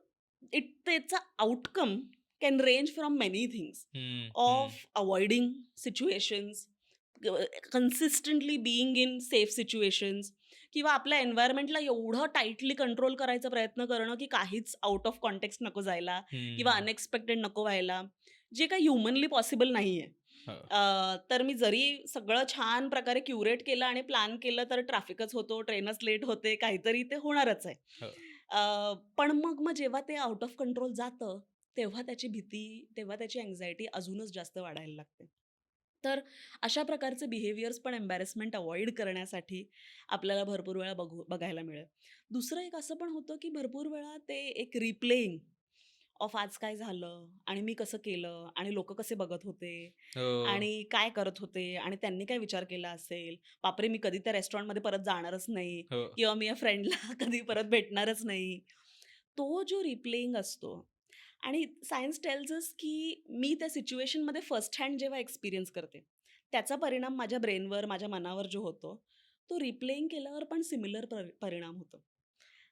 त्याचा outcome can range from many things, हं, हं. Of avoiding situations, consistently being in safe situations, किंवा आपल्या एन्व्हायरमेंटला एवढं टाईटली कंट्रोल करायचा प्रयत्न करणं की काहीच आउट ऑफ कॉन्टेक्स्ट नको जायला किंवा हं. अनएक्सपेक्टेड नको व्हायला, जे काही ह्युमनली पॉसिबल नाही आहे. हो. तर मी जरी सगळं छान प्रकारे क्युरेट केलं आणि प्लॅन केलं तर ट्रॅफिकच होतो, ट्रेनच लेट होते, काहीतरी ते होणारच आहे. हो. पण मग जेव्हा ते आउट ऑफ कंट्रोल जातं, तेव्हा त्याची भीती, तेव्हा त्याची अँक्झायटी अजूनच जास्त वाढायला लागते. तर अशा प्रकारचे बिहेवियर्स पण एम्बॅरसमेंट अव्हॉइड करण्यासाठी आपल्याला भरपूर वेळा बघायला मिळेल. दुसरं एक असं पण होतं, की भरपूर वेळा ते एक रिप्लेइंग ऑफ आज काय झालं आणि मी कसं केलं आणि लोकं कसे बघत होते हो. आणि काय करत होते आणि त्यांनी काय विचार केला असेल. बापरे! मी कधी त्या रेस्टॉरंटमध्ये परत जाणारच नाही हो. किंवा मी या फ्रेंडला कधी परत भेटणारच नाही. तो जो रिप्लेइंग असतो आणि सायन्स टेल्स अस की मी त्या सिच्युएशनमध्ये फर्स्ट हँड जेव्हा एक्सपिरियन्स करते, त्याचा परिणाम माझ्या ब्रेनवर, माझ्या मनावर जो होतो, तो रिप्लेइंग केल्यावर पण सिमिलर परिणाम होतो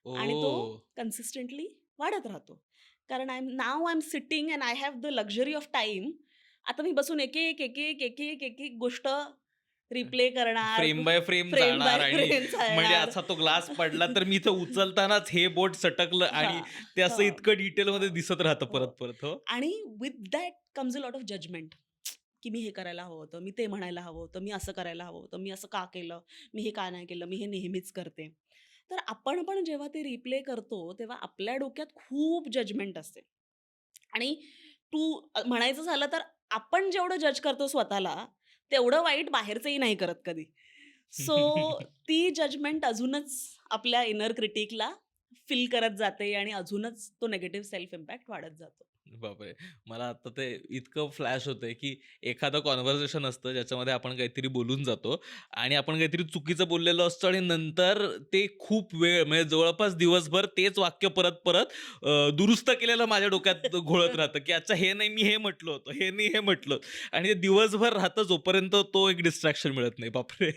आणि तो ओह! कन्सिस्टंटली वाढत राहतो. कारण I am sitting and I have the luxury of time. आता मी बसून एक-एक, एक-एक, एक-एक, एक-एक गोष्ट रिप्ले करणार, फ्रेम बाय फ्रेम फ्रेम जाणार बाय आणि फ्रेम म्हणजे चालणार. असा तो ग्लास पडला तर मी इथं उचलतानाच हे बोट सटकलं आणि हां, ते असं हां, इतकं डिटेलमध्ये दिसत राहतं हो. परत-परत. हो. आणि with that comes a lot of judgement, की मी हे करायला हवं होतं, मी ते म्हणायला हवं होतं, मी असं करायला हवं होतं, मी असं का केलं, मी हे का नाही केलं, मी हे नेहमीच करते. तर आपण पण जेव्हा ते रिप्ले करतो, तेव्हा आपल्या डोक्यात खूप जजमेंट असते आणि म्हणायचं झालं तर आपण जेवढं जज करतो स्वतःला, तेवढं वाईट बाहेरचंही नाही करत कधी. सो ती जजमेंट अजूनच आपल्या इनर क्रिटिकला फिल करत जाते आणि अजूनच तो निगेटिव्ह सेल्फ इम्पॅक्ट वाढत जातो. बापरे! मला आता ते इतकं फ्लॅश होतंय, की एखादं कन्व्हर्सेशन असतं ज्याच्यामध्ये आपण काहीतरी बोलून जातो आणि आपण काहीतरी चुकीचं बोललेलो असतो आणि नंतर ते खूप वेळ म्हणजे जवळपास दिवसभर तेच वाक्य परत-परत दुरुस्त केलेलं माझ्या डोक्यात घोळत राहतं, की अच्छा हे नाही मी हे म्हटलं होतं, हे नाही हे म्हटलं आणि ते दिवसभर राहतं जोपर्यंत तो एक डिस्ट्रॅक्शन मिळत नाही. बापरे!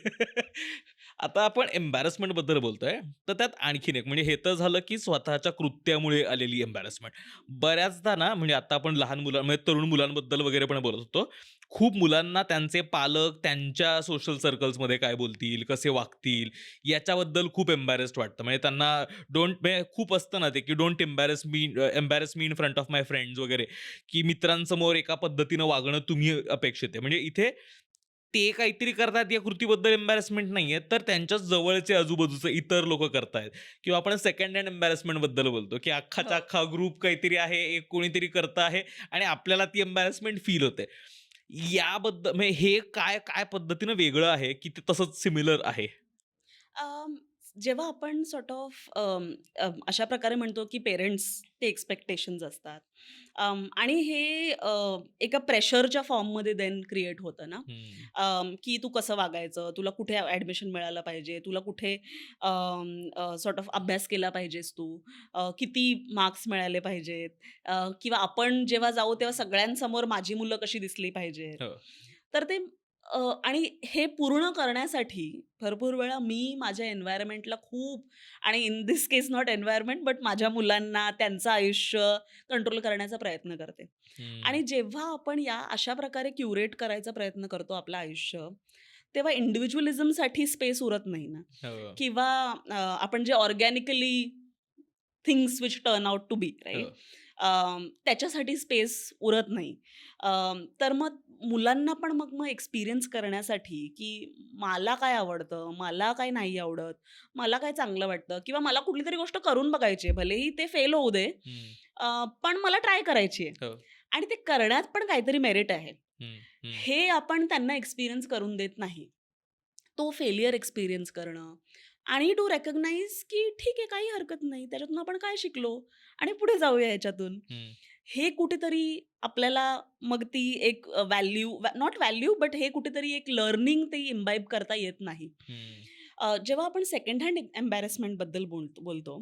आता आपण एम्बॅरसमेंटबद्दल बोलतोय, तर त्यात आणखीन एक म्हणजे हे तर झालं, की स्वतःच्या कृत्यामुळे आलेली एम्बॅरसमेंट. बऱ्याचदा ना म्हणजे आता आपण लहान मुलं म्हणजे तरुण मुलांबद्दल वगैरे पण बोलत होतो. खूप मुलांना त्यांचे पालक त्यांच्या सोशल सर्कल्समध्ये काय बोलतील, कसे वागतील याच्याबद्दल खूप एम्बॅरेस्ड वाटतं. म्हणजे त्यांना म्हणजे खूप असतं ना ते, की don't embarrass me in front of my friends वगैरे, की मित्रांसमोर एका पद्धतीनं वागणं तुम्ही अपेक्षित आहे. म्हणजे इथे ते काहीतरी करतात या कृतीबद्दल एम्बॅरसमेंट नाहीये, तर त्यांच्याच जवळचे आजूबाजूचे इतर लोकं करतायत किंवा आपण सेकंड हँड एम्बॅरसमेंटबद्दल बोलतो, की अख्खाच्या हो. अख्खा ग्रुप काहीतरी आहे, एक कोणीतरी करत आहे आणि आपल्याला ती एम्बॅरसमेंट फील होते. याबद्दल म्हणजे हे काय काय पद्धतीनं वेगळं आहे, की ते तसंच सिमिलर आहे? अं, जेव्हा आपण सॉर्ट ऑफ अशा प्रकारे म्हणतो की पेरेंट्स ते एक्सपेक्टेशन्स असतात, आणि हे एका प्रेशरच्या फॉर्ममध्ये देन क्रिएट होतं ना, हं. की तू कसं वागायचं, तुला कुठे ॲडमिशन मिळालं पाहिजे, तुला कुठे सॉर्ट ऑफ अभ्यास केला पाहिजेस तू, किती मार्क्स मिळाले पाहिजेत, किंवा आपण जेव्हा जाऊ तेव्हा सगळ्यांसमोर माझी मुलं कशी दिसली पाहिजेत. हो. तर ते आणि हे पूर्ण करण्यासाठी भरपूर वेळा मी माझ्या एन्व्हायर्नमेंटला खूप, आणि in this case not environment but माझ्या मुलांना त्यांचं आयुष्य कंट्रोल करण्याचा प्रयत्न करते. हं. आणि जेव्हा आपण या अशा प्रकारे क्युरेट करायचा प्रयत्न करतो आपलं आयुष्य, तेव्हा इंडिव्हिज्युअलिझमसाठी स्पेस उरत नाही ना, हो. किंवा आपण जे organically things which turn out to be हो. राइट, त्याच्यासाठी स्पेस उरत नाही. तर मग मुलांना पण मग एक्सपिरियन्स करण्यासाठी, की मला काय आवडतं, मला काय नाही आवडत, मला काय चांगलं वाटतं किंवा मला कुठली तरी गोष्ट करून बघायची आहे. भलेही ते फेल होऊ दे, हं. पण मला ट्राय करायची आहे हो. आणि ते करण्यात पण काहीतरी मेरिट आहे. हं, हं. हे आपण त्यांना एक्सपिरियन्स करून देत नाही. तो फेलियर एक्सपिरियन्स करणं आणि टू रिकॉग्नाइज की ठीक आहे, काही हरकत नाही. त्याच्यातून आपण काय शिकलो आणि पुढे जाऊया ह्याच्यातून. हं, हे कुठेतरी आपल्याला मग ती एक व्हॅल्यू, नॉट व्हॅल्यू, बट हे कुठेतरी एक लर्निंग ते इम्बाईब करता येत नाही. हं. जेव्हा आपण सेकंड हँड एम्बॅरसमेंटबद्दल बोलतो,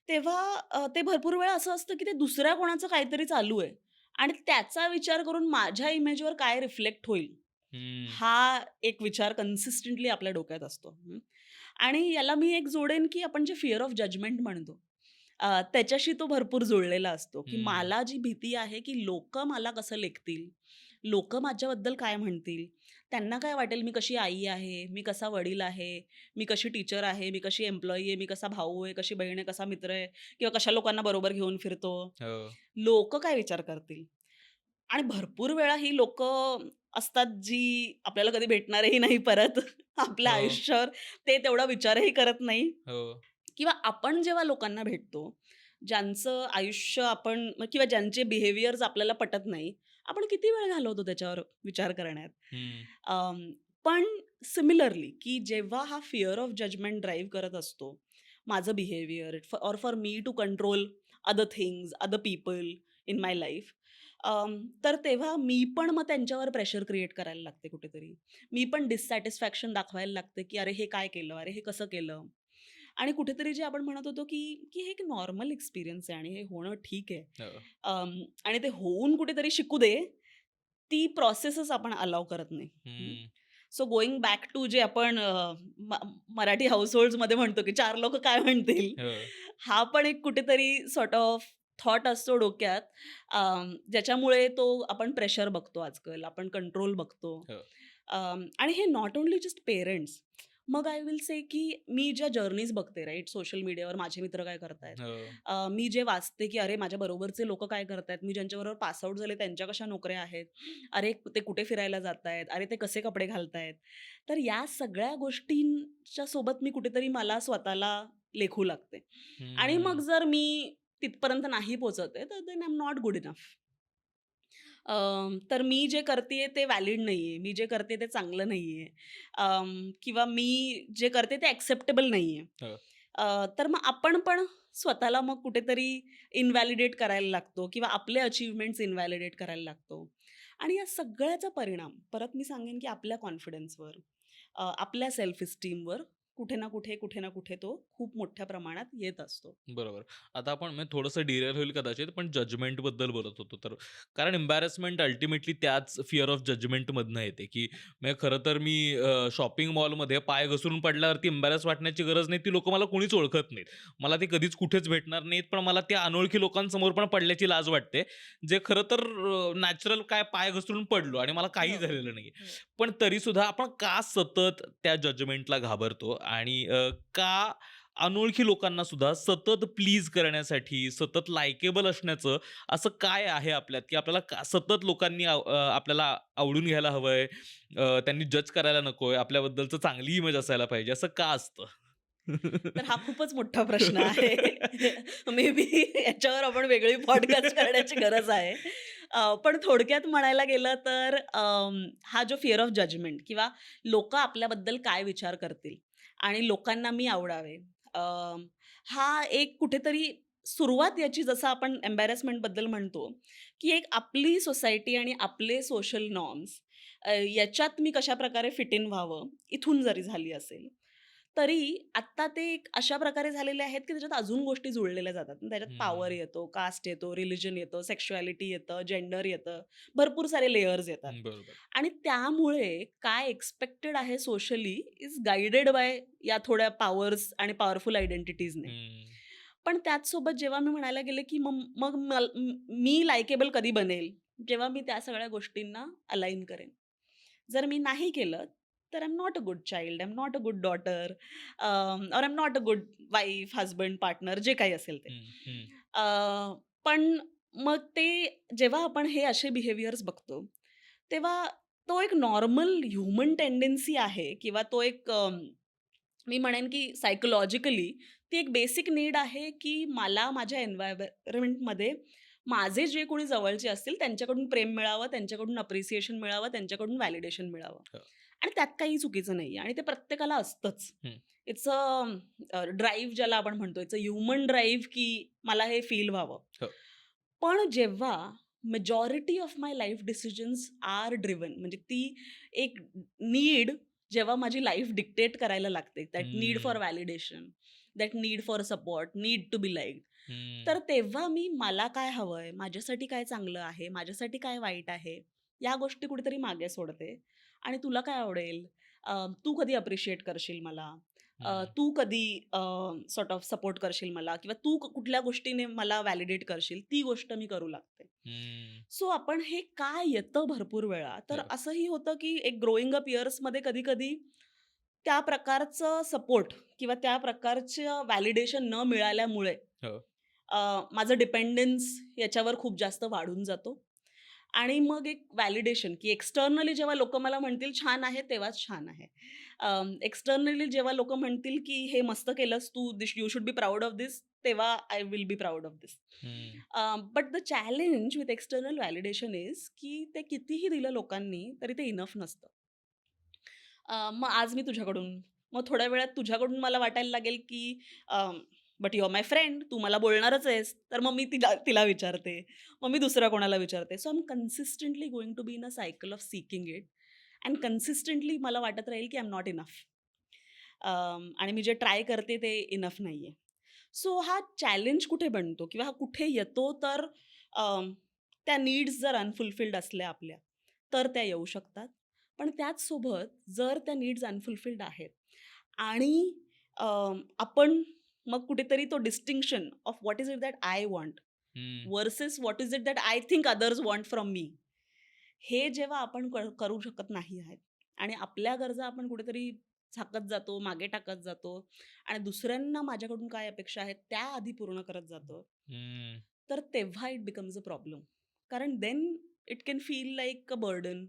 तेव्हा ते भरपूर वेळा असं असतं, की ते दुसऱ्या कोणाचं काहीतरी चालू आहे आणि त्याचा विचार करून माझ्या इमेजवर काय रिफ्लेक्ट होईल, हं. हा एक विचार कन्सिस्टंटली आपल्या डोक्यात असतो. आणि याला मी एक जोडेन, की आपण जे फिअर ऑफ जजमेंट म्हणतो. त्याच्याशी तो भरपूर जुळलेला असतो, की हं. मला जी भीती आहे, की लोकं मला कसं लेखतील? लोकं माझ्याबद्दल काय म्हणतील? त्यांना काय वाटेल मी कशी आई आहे, मी कसा वडील आहे, मी कशी टीचर आहे, मी कशी एम्प्लॉयी आहे, मी कसा भाऊ आहे, कशी बहीण आहे, कसा मित्र आहे किंवा कशा लोकांना बरोबर घेऊन फिरतो. हो. लोकं काय विचार करतील? आणि भरपूर वेळा ही लोकं असतात जी आपल्याला कधी भेटणारही नाही परत आपल्या हो. आयुष्यावर ते तेवढा विचारही करत नाही हो. किंवा आपण जेव्हा लोकांना भेटतो, ज्यांचं आयुष्य आपण किंवा ज्यांचे बिहेवियर्स आपल्याला पटत नाही, आपण किती वेळ घालवतो त्याच्यावर विचार करण्यात. हं. अं, पण सिमिलरली की जेव्हा हा फिअर ऑफ जजमेंट ड्राईव्ह करत असतो, माझं behaviour or for me to control other things, other people in my life तर तेव्हा मी पण मग त्यांच्यावर प्रेशर क्रिएट करायला लागते कुठेतरी. मी पण डिससॅटिस्फॅक्शन दाखवायला लागते, की "अरे, हे काय केलं? अरे, हे कसं केलं?" आणि कुठेतरी जे आपण म्हणत होतो, की हे एक नॉर्मल एक्सपिरियन्स आहे आणि हे होणं ठीक आहे. हो. आणि ते होऊन कुठेतरी शिकू दे, ती प्रोसेसच आपण अलाऊ करत नाही. हं. सो गोइंग बॅक टू जे आपण म मराठी हाउसहोल्ड्समध्ये म्हणतो, की 4 लोकं काय म्हणतील? हो. हा पण एक कुठेतरी सॉर्ट ऑफ थॉट असतो डोक्यात ज्याच्यामुळे तो आपण प्रेशर बघतो आजकाल, आपण कंट्रोल बघतो. हो. आणि हे नॉट ओन्ली जस्ट पेरेंट्स. मग आय विल से की मी ज्या जर्नीज बघते राइट सोशल मीडियावर माझे मित्र काय करतायत. हो. मी जे वाचते की अरे माझ्या बरोबरचे लोकं काय करतायत, मी ज्यांच्याबरोबर पास आउट झाले त्यांच्या कशा नोकऱ्या आहेत. अरे ते कुठे फिरायला जातायत, अरे ते कसे कपडे घालतायत. तर या सगळ्या गोष्टींच्या सोबत मी कुठेतरी मला स्वतःला लेखू लागते. आणि मग हं. जर मी तिथपर्यंत नाही पोहोचत आहे, तर then I am not good enough. तर मी जे करतीये ते व्हॅलिड नाहीये. मी जे करते ते चांगलं नाहीये. किंवा मी जे करते ते एक्सेप्टेबल नाहीये. हो. तर मग आपण पण स्वतःला मग कुठेतरी इनव्हॅलिडेट करायला लागतो किंवा आपले अचीव्हमेंट्स इनव्हॅलिडेट करायला लागतो. आणि या सगळ्याचा परिणाम परत मी सांगेन की आपल्या कॉन्फिडन्सवर, आपल्या सेल्फ इस्टीमवर कुठे ना कुठे तो खूप मोठ्या प्रमाणात येत असतो. बरोबर. आता आपण म्हणजे थोडंसं डिरेल होईल कदाचित, पण जजमेंटबद्दल बोलत होतो तर. कारण एम्बॅरसमेंट अल्टिमेटली त्याच फिअर ऑफ जजमेंटमधनं येते, की म्हणजे खरं तर मी शॉपिंग मॉलमध्ये पाय घसरून पडल्यावरती एम्बॅरस वाटण्याची गरज नाही. ती लोकं मला कोणीच ओळखत नाहीत. मला ते कधीच कुठेच भेटणार नाहीत, पण मला त्या अनोळखी लोकांसमोर पण पडल्याची लाज वाटते. जे खरं तर नॅचरल काय पाय घसरून पडलो आणि मला काही हो, झालेलं नाहीये. हो. पण तरीसुद्धा आपण का सतत त्या जजमेंटला घाबरतो आणि का अनोळखी लोकांना सुद्धा सतत प्लीज करण्यासाठी, सतत लाइकेबल असण्याचं असं काय आहे आपल्यात, की आपल्याला का सतत लोकांनी आपल्याला आवडून घ्यायला हवंय, त्यांनी जज करायला नकोय, आपल्याबद्दलचं चांगली इमेज असायला पाहिजे, असं का असतं? तर हा खूपच मोठा प्रश्न आहे. मे बी याच्यावर आपण वेगळी पॉडकास्ट करण्याची गरज आहे. पण थोडक्यात म्हणायला गेलं तर हा जो फिअर ऑफ जजमेंट किंवा लोकं आपल्याबद्दल काय विचार करतील आणि लोकांना मी आवडावे. हा एक कुठेतरी सुरुवात याची जसं आपण एम्बॅरसमेंटबद्दल म्हणतो, की एक आपली सोसायटी आणि आपले सोशल नॉर्म्स याच्यात मी कशाप्रकारे फिट इन व्हावं, इथून जरी झाली असेल. तरी आत्ता ते एक अशा प्रकारे झालेले आहेत, की त्याच्यात अजून गोष्टी जुळलेल्या जातात. त्याच्यात पॉवर हं, येतो, कास्ट येतो, रिलिजन येतं, सेक्शुअॅलिटी येतं, जेंडर येतं. भरपूर सारे लेयर्स येतात. बरोबर. आणि त्यामुळे काय एक्स्पेक्टेड आहे सोशली इज गाईडेड बाय या थोड्या पॉवर्स आणि पॉवरफुल आयडेंटिटीजने. हं, पण त्याचसोबत जेव्हा मी म्हणायला गेले, की मग मग मी लाइकेबल कधी बनेल? जेव्हा मी त्या सगळ्या गोष्टींना अलाइन करेन. जर मी नाही केलं, तर I am not a good child, I am not a good daughter or I am not a good wife, husband, partner जे काही असेल ते. हं, हं, अ, पण मग ते जेव्हा आपण हे असे बिहेवियर्स बघतो, तेव्हा तो एक नॉर्मल ह्युमन टेंडन्सी आहे किंवा तो एक मी म्हणेन की सायकॉलॉजिकली ती एक बेसिक नीड आहे, की मला माझ्या एन्व्हायर्नमेंटमध्ये माझे जे कोणी जवळचे असतील त्यांच्याकडून प्रेम मिळावं, त्यांच्याकडून अप्रिसिएशन मिळावं, त्यांच्याकडून व्हॅलिडेशन मिळावं. हो, आणि त्यात काही चुकीचं नाहीये आणि ते प्रत्येकाला असतंच. हं, इट्स ड्राईव्ह ज्याला आपण म्हणतो, इट्स अ ह्युमन ड्राईव्ह की मला हे फील व्हावं. हो, पण जेव्हा majority of my life decisions are driven म्हणजे ती एक नीड जेव्हा माझी लाईफ डिक्टेट करायला लागते, that need for hmm, validation, that need for support, need to be liked. हं, तर तेव्हा मी मला काय हवंय, माझ्यासाठी काय चांगलं आहे, माझ्यासाठी काय वाईट आहे, या गोष्टी कुठेतरी मागे सोडते आणि तुला काय आवडेल? तू कधी अप्रिशिएट करशील मला? हं. तू कधी सॉर्ट ऑफ सपोर्ट करशील मला किंवा तू कुठल्या गोष्टीने मला व्हॅलिडेट करशील, ती गोष्ट मी करू लागते. हं. सो आपण हे का येतं भरपूर वेळा, तर हो. असंही होतं की एक ग्रोइंग अप इयर्समध्ये कधी-कधी त्या प्रकारचं सपोर्ट किंवा त्या प्रकारचं व्हॅलिडेशन न मिळाल्यामुळे हो. माझं डिपेंडन्स याच्यावर खूप जास्त वाढून जातो. आणि मग एक व्हॅलिडेशन की एक्सटर्नली जेव्हा लोकं मला म्हणतील छान आहे, तेव्हाच छान आहे. एक्सटर्नली जेव्हा लोकं म्हणतील की हे मस्त केलंस तू, you should be proud of this, तेव्हा I will be proud of this. हं. But the challenge with external validation is की ते कितीही दिलं लोकांनी, तरी ते इनफ नसतं. मग आज मी तुझ्याकडून, मग थोड्या वेळात तुझ्याकडून मला वाटायला लागेल की but you are my friend, तू मला बोलणारच आहेस, तर मग मी तिला तिला विचारते. मग मी दुसऱ्या कोणाला विचारते. So I am consistently going to be in a cycle of seeking it and consistently मला वाटत राहील की आय एम नॉट इनफ. आणि मी जे ट्राय करते ते इनफ नाहीये. सो हा चॅलेंज कुठे बनतो किंवा हा कुठे येतो, तर अम, त्या नीड्स जर अनफुलफिल्ड असल्या आपल्या, तर त्या येऊ शकतात. पण त्याचसोबत जर त्या नीड्स अनफुलफिल्ड आहेत आणि आपण मग कुठेतरी तो distinction of what is it that I want हं. Versus what is it that I think others want from me, हे जेव्हा आपण करू शकत नाही आहेत आणि आपल्या गरजा आपण कुठेतरी झाकत जातो, मागे टाकत जातो आणि दुसऱ्यांना माझ्याकडून काय अपेक्षा आहेत त्या आधी पूर्ण करत जातो, हं. तर तेव्हा इट बिकम्स अ प्रॉब्लेम. कारण then it can feel like a burden.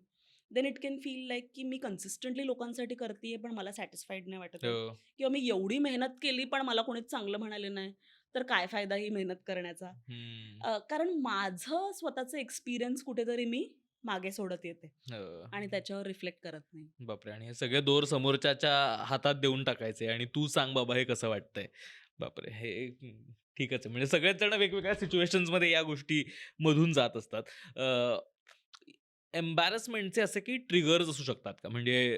Then it can feel like की मी कन्सिस्टंटली लोकांसाठी करते पण मला सॅटिस्फाईड नाही वाटत आहे, हो. किंवा मी एवढी मेहनत केली पण मला कोणीच चांगलं म्हणाले नाही, तर काय फायदा ही मेहनत करण्याचा. हं. कारण माझं स्वतःचं एक्सपिरियन्स कुठेतरी मी मागे सोडत येते हो. आणि त्याच्यावर रिफ्लेक्ट करत नाही. बापरे! आणि हे सगळे दोर समोरच्याच्या हातात देऊन टाकायचे आणि तू सांग बाबा हे कसं वाटतंय? बापरे! हे ठीकच आहे. म्हणजे सगळेच जण वेगवेगळ्या सिच्युएशन्समध्ये या गोष्टी मधून जात असतात. एम्बॅरसमेंटचे असे काही ट्रिगर्स असू शकतात का? म्हणजे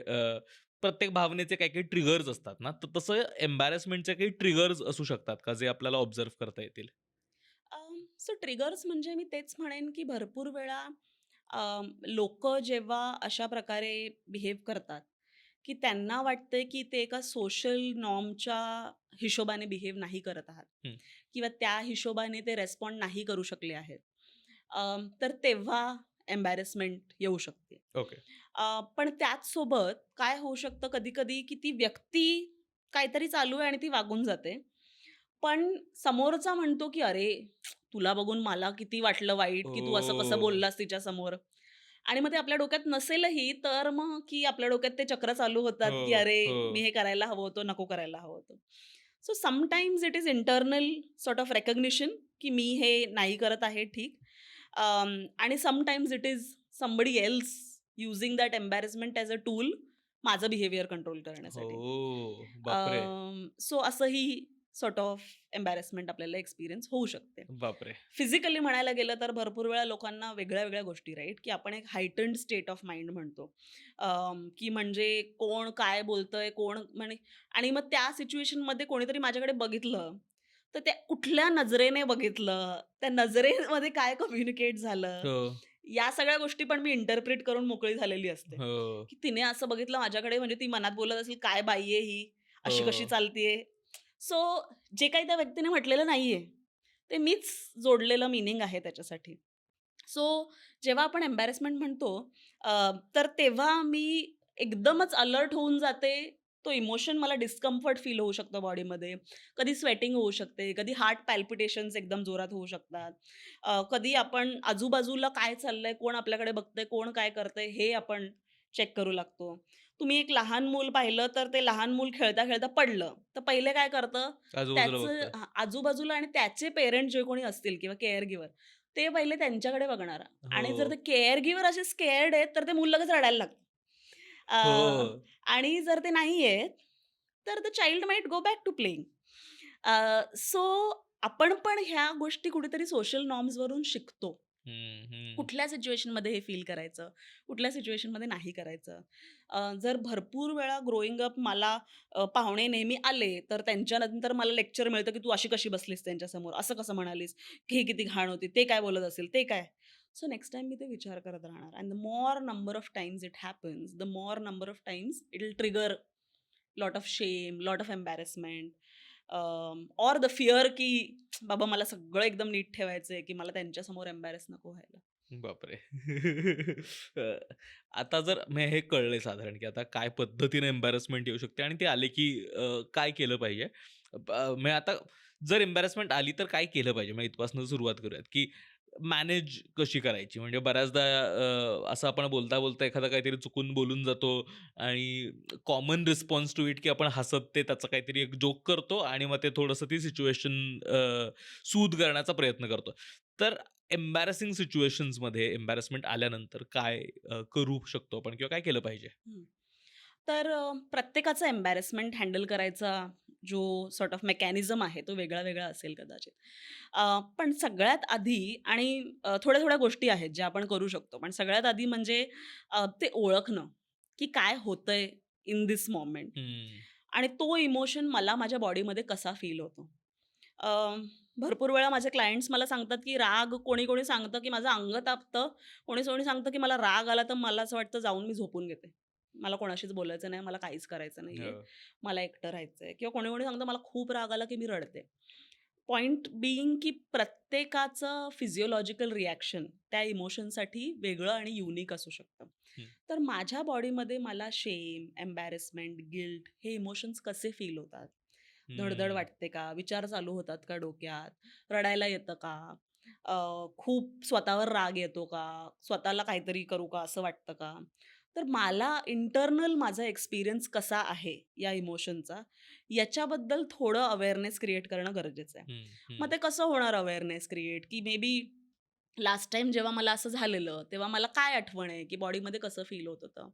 प्रत्येक भावनेचे काही-काही ट्रिगर्स असतात ना, तर तसं एम्बॅरसमेंटचे काही ट्रिगर्स असू शकतात का, जे आपल्याला ऑब्झर्व्ह करता येतील? सो ट्रिगर्स म्हणजे मी तेच म्हणेन की भरपूर वेळा लोक जेव्हा अशा प्रकारे बिहेव करतात की त्यांना वाटतंय की ते एका सोशल नॉर्मच्या हिशोबाने बिहेव नाही करत आहात हं. किंवा त्या हिशोबाने ते रेस्पॉन्ड नाही करू शकले आहेत, तर तेव्हा एम्बॅरेसमेंट येऊ शकते. ओके. पण त्याचसोबत काय होऊ शकतं कधी कधी की ती व्यक्ती काहीतरी चालू आहे आणि ती वागून जाते, पण समोरचा म्हणतो की "अरे, तुला बघून मला किती वाटलं वाईट, की तू असं कसं ओह! बोललास तिच्यासमोर." आणि मग ते आपल्या डोक्यात नसेलही, तर मग की आपल्या डोक्यात ते चक्र चालू होतात, की हो, "अरे, मी हो. हे करायला हवं होतं, नको करायला हवं होतं." So sometimes it is internal sort of recognition, की मी हे नाही करत आहे ठीक. आणि sometimes it is somebody else using that embarrassment as a tool माझं बिहेवियर कंट्रोल करण्यासाठी. हो. बापरे! सो असंही सॉर्ट ऑफ एम्बॅरसमेंट आपल्याला एक्सपिरियन्स होऊ शकते. बापरे! फिजिकली म्हणायला गेलं तर भरपूर वेळा लोकांना वेगळ्या-वेगळ्या गोष्टी राईट, की आपण एक हायटन्ड स्टेट ऑफ माइंड म्हणतो. की म्हणजे कोण काय बोलतंय, कोण म्हणे आणि मग त्या सिच्युएशनमध्ये कोणीतरी माझ्याकडे बघितलं, तर त्या कुठल्या नजरेने बघितलं, त्या नजरेमध्ये काय कम्युनिकेट झालं, हो, या सगळ्या गोष्टी पण मी इंटरप्रिट करून मोकळी झालेली असते. हो, की तिने असं बघितलं माझ्याकडे म्हणजे ती मनात बोलत असेल, "काय बाई आहे ही? अशी कशी हो. चालतीये?" सो जे काही त्या व्यक्तीने म्हटलेलं नाहीये, ते मीच जोडलेलं मीनिंग आहे त्याच्यासाठी. सो जेव्हा आपण एम्बॅरसमेंट म्हणतो, तर तेव्हा मी एकदमच अलर्ट होऊन जाते. तो इमोशन मला डिस्कम्फर्ट फील होऊ शकतं बॉडीमध्ये. कधी स्वेटिंग होऊ शकते, कधी हार्ट पॅल्पिटेशन्स एकदम जोरात होऊ शकतात. कधी आपण आजूबाजूला काय चाललंय, कोण आपल्याकडे बघतंय, कोण काय करतंय, हे आपण चेक करू लागतो. तुम्ही एक लहान मूल पाहिलं, तर ते लहान मूल खेळता-खेळता पडलं, तर पहिले काय करतं, आजूबाजूला त्याचं बघतोय. आजूबाजूला आणि त्याचे पेरेंट जे कोणी असतील किंवा केअर गिव्हर, ते पहिले त्यांच्याकडे बघणार आणि जर ते हो, केअर गिव्हर असे स्केअर्ड आहेत, तर ते मूल लगेच रडायला लागतं. हो. आणि जर ते नाही आहेत, तर the child might go back to playing. So आपण पण ह्या गोष्टी कुठेतरी सोशल नॉर्म्सवरून शिकतो. हं, हं. कुठल्या सिच्युएशनमध्ये हे फील करायचं, कुठल्या सिच्युएशनमध्ये नाही करायचं. जर भरपूर वेळा ग्रोइंग अप मला पाहुणे नेहमी आले, तर त्यांच्यानंतर मला लेक्चर मिळतं, की "तू अशी कशी बसलीस त्यांच्यासमोर? असं कसं म्हणालीस? ही किती घाण होती. ते काय बोलत असेल? ते काय?" सो नेक्स्ट टाईम मी ते विचार करत राहणार. And the more number of Times it happens, the more number of Times it will trigger lot of shame, lot of embarrassment, or the fear की बाबा मला सगळं एकदम नीट ठेवायचं आहे, की मला त्यांच्यासमोर एम्बॅरेस नको व्हायला. बापरे! अ, आता जर मग हे कळलंय साधारण, की आता काय पद्धतीने एम्बॅरसमेंट येऊ शकते आणि ती आली, की काय केलं पाहिजे. मग आता जर एम्बॅरसमेंट आली तर काय केलं पाहिजे? मग इथपासून सुरुवात करूयात, की मॅनेज कशी करायची? म्हणजे बऱ्याचदा असं आपण बोलता-बोलता एखादं काहीतरी चुकून बोलून जातो आणि कॉमन रिस्पॉन्स टू इट, की आपण हसत ते त्याचा काहीतरी एक जोक करतो आणि मग ते थोडंसं ती सिच्युएशन सूद करण्याचा प्रयत्न करतो. तर एम्बॅरसिंग सिच्युएशन्समध्ये एम्बॅरसमेंट आल्यानंतर काय करू शकतो आपण किंवा काय केलं पाहिजे? हं. तर प्रत्येकाचा एम्बॅरेसमेंट हँडल करायचा जो सॉर्ट ऑफ मेकॅनिझम आहे तो वेगळा-वेगळा असेल कदाचित. पण सगळ्यात आधी आणि थोड्या-थोड्या गोष्टी आहेत ज्या आपण करू शकतो. पण सगळ्यात आधी म्हणजे ते ओळखणं, की काय होतंय इन धिस मोमेंट हं. आणि तो इमोशन मला माझ्या बॉडीमध्ये कसा फील होतो. अ, भरपूर वेळा माझे क्लायंट्स मला सांगतात, की राग कोणी-कोणी सांगतं, की माझं अंग तापतं. कोणी-कोणी सांगतं, की मला राग आला तर मला असं वाटतं जाऊन मी झोपून घेते. मला कोणाशीच बोलायचं नाही, मला काहीच करायचं नाहीये. हो. मला एकटं राहायचंय किंवा कोणी-कोणी सांगतं मला खूप राग आला, की मी रडते. पॉइंट बिईंग की प्रत्येकाचं फिजिओलॉजिकल रिएक्शन त्या इमोशनसाठी वेगळं आणि युनिक असू शकतं. हं. तर माझ्या बॉडीमध्ये मला शेम, एम्बॅरेसमेंट, गिल्ट हे इमोशन्स कसे फील होतात? धड हं. वाटते का? विचार चालू होतात का डोक्यात? रडायला येतं का? खूप स्वतःवर राग येतो का? स्वतःला काहीतरी करू का असं वाटतं का? तर मला इंटरनल माझा एक्सपिरियन्स कसा आहे या इमोशनचा, याच्याबद्दल थोडं अवेअरनेस क्रिएट करणं गरजेचं आहे. हं, मग हं. ते कसं होणार अवेअरनेस क्रिएट, की मे बी लास्ट टाईम जेव्हा मला असं झालेलं, तेव्हा मला काय आठवण आहे, की बॉडीमध्ये कसं फील होत होतं?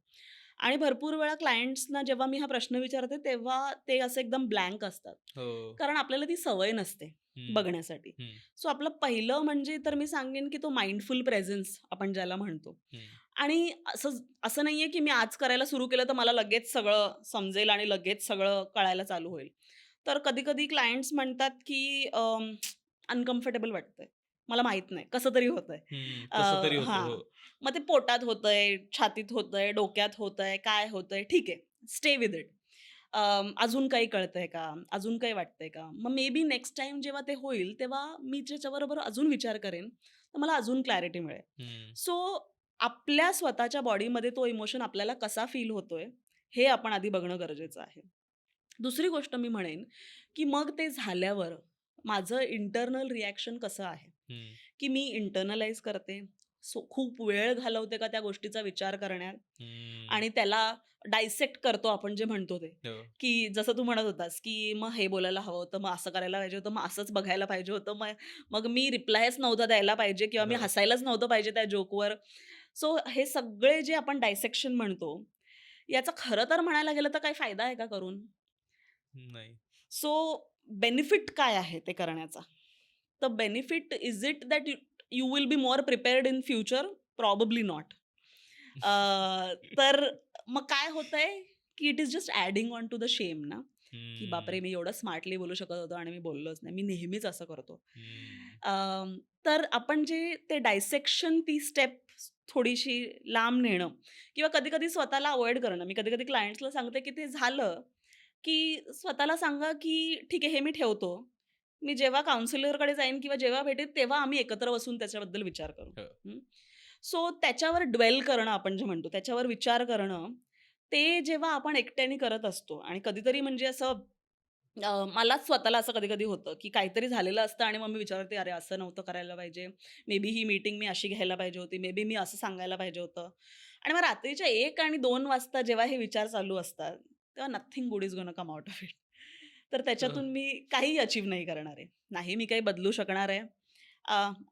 आणि भरपूर वेळा क्लायंट्सना जेव्हा मी हा प्रश्न विचारते, तेव्हा ते असे एकदम ब्लँक असतात. हो. कारण आपल्याला ती सवय नसते हं, बघण्यासाठी. हं, सो आपलं पहिलं म्हणजे तर मी सांगेन, की तो माइंडफुल प्रेझन्स आपण ज्याला म्हणतो. हं. आणि असं असं नाहीये, की मी आज करायला सुरू केलं, तर मला लगेच सगळं समजेल आणि लगेच सगळं कळायला चालू होईल. तर कधी-कधी क्लायंट्स म्हणतात, की अनकम्फर्टेबल वाटतंय. मला माहीत नाही, कसं तरी होतंय. हं. कसं तरी होतं. हां. हो. मग ते पोटात होतंय, छातीत होतंय, डोक्यात होतंय, काय होतंय? ठीक आहे. Stay with it. अजून काही कळतंय का? अजून काही वाटतंय का? मग मे बी नेक्स्ट टाईम जेव्हा ते होईल, तेव्हा मी त्याच्याबरोबर अजून विचार करेन, तर मला अजून क्लॅरिटी मिळेल. हं. सो आपल्या स्वतःच्या बॉडीमध्ये तो इमोशन आपल्याला कसा फील होतोय, हे आपण आधी बघणं गरजेचं आहे. दुसरी गोष्ट मी म्हणेन, की मग ते झाल्यावर माझं इंटर्नल रिएक्शन कसं आहे, हं. की मी इंटर्नलाइज करते. खूप वेळ घालवते का त्या गोष्टीचा विचार करण्यात हं. आणि त्याला डायसेक्ट करतो आपण जे म्हणतो ते, हो. की जसं तू म्हणत होतास, की मग हे बोलायला हवं होतं, मग असं करायला पाहिजे होतं, मग असंच बघायला पाहिजे होतं, मग मग मी रिप्लायच नव्हता द्यायला पाहिजे किंवा मी हो. हसायलाच नव्हतं पाहिजे त्या जोकवर. सो हे सगळे जे आपण डायसेक्शन म्हणतो, याचा खरं तर म्हणायला गेलं तर काही फायदा आहे का करून? नाही. सो बेनिफिट काय आहे ते करण्याचा? तर benefit is it that you you will be more prepared in future? Probably not. तर मग काय होतंय, की it is just adding on to the shame ना, की हं. बापरे! मी एवढं स्मार्टली बोलू शकत होतो आणि मी बोललोच नाही. मी नेहमीच असं करतो. हं. तर आपण जे ते डायसेक्शन ती स्टेप थोडीशी लांब नेणं किंवा कधी-कधी स्वतःला अव्हॉइड करणं. मी कधी-कधी क्लायंट्सला सांगते, की ते झालं, की स्वतःला सांगा, की ठीक आहे हे मी ठेवतो. मी जेव्हा काउन्सिलरकडे जाईन किंवा जेव्हा भेटेन तेव्हा आम्ही एकत्र बसून त्याच्याबद्दल विचार करू. हो. सो त्याच्यावर ड्वेल करणं आपण जे म्हणतो, त्याच्यावर विचार करणं, ते जेव्हा आपण एकट्याने करत असतो आणि कधीतरी म्हणजे असं मलाच स्वतःला असं कधी-कधी होतं, की काहीतरी झालेलं असतं आणि मग मी विचारते, "अरे, असं नव्हतं करायला पाहिजे. मे बी ही मीटिंग मी अशी घ्यायला पाहिजे होती. मे बी मी असं सांगायला पाहिजे होतं." आणि मग रात्रीच्या 1 आणि 2 वाजता जेव्हा हे विचार चालू असतात, तेव्हा nothing good is gonna come out of it. तर हो. त्याच्यातून मी काहीही अचीव्ह नाही करणार आहे. नाही मी काही बदलू शकणार आहे.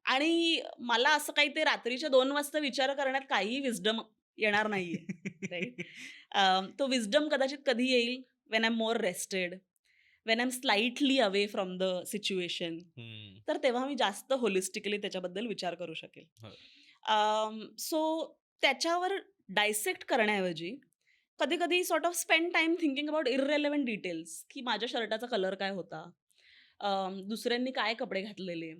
आणि मला असं काही ते रात्रीच्या 2 वाजता विचार करण्यात काहीही विस्डम येणार नाहीये, राइट? तो विस्डम कदाचित कधी येईल, when I am more rested, when I am slightly away from the situation. हं. तर तेव्हा मी जास्त होलिस्टिकली त्याच्याबद्दल विचार करू शकेल. हो. सो त्याच्यावर डायसेक्ट करण्याऐवजी कधी-कधी sort of spend time thinking about irrelevant details, की माझ्या शर्टाचा कलर काय होता? दुसऱ्यांनी काय कपडे घातलेले?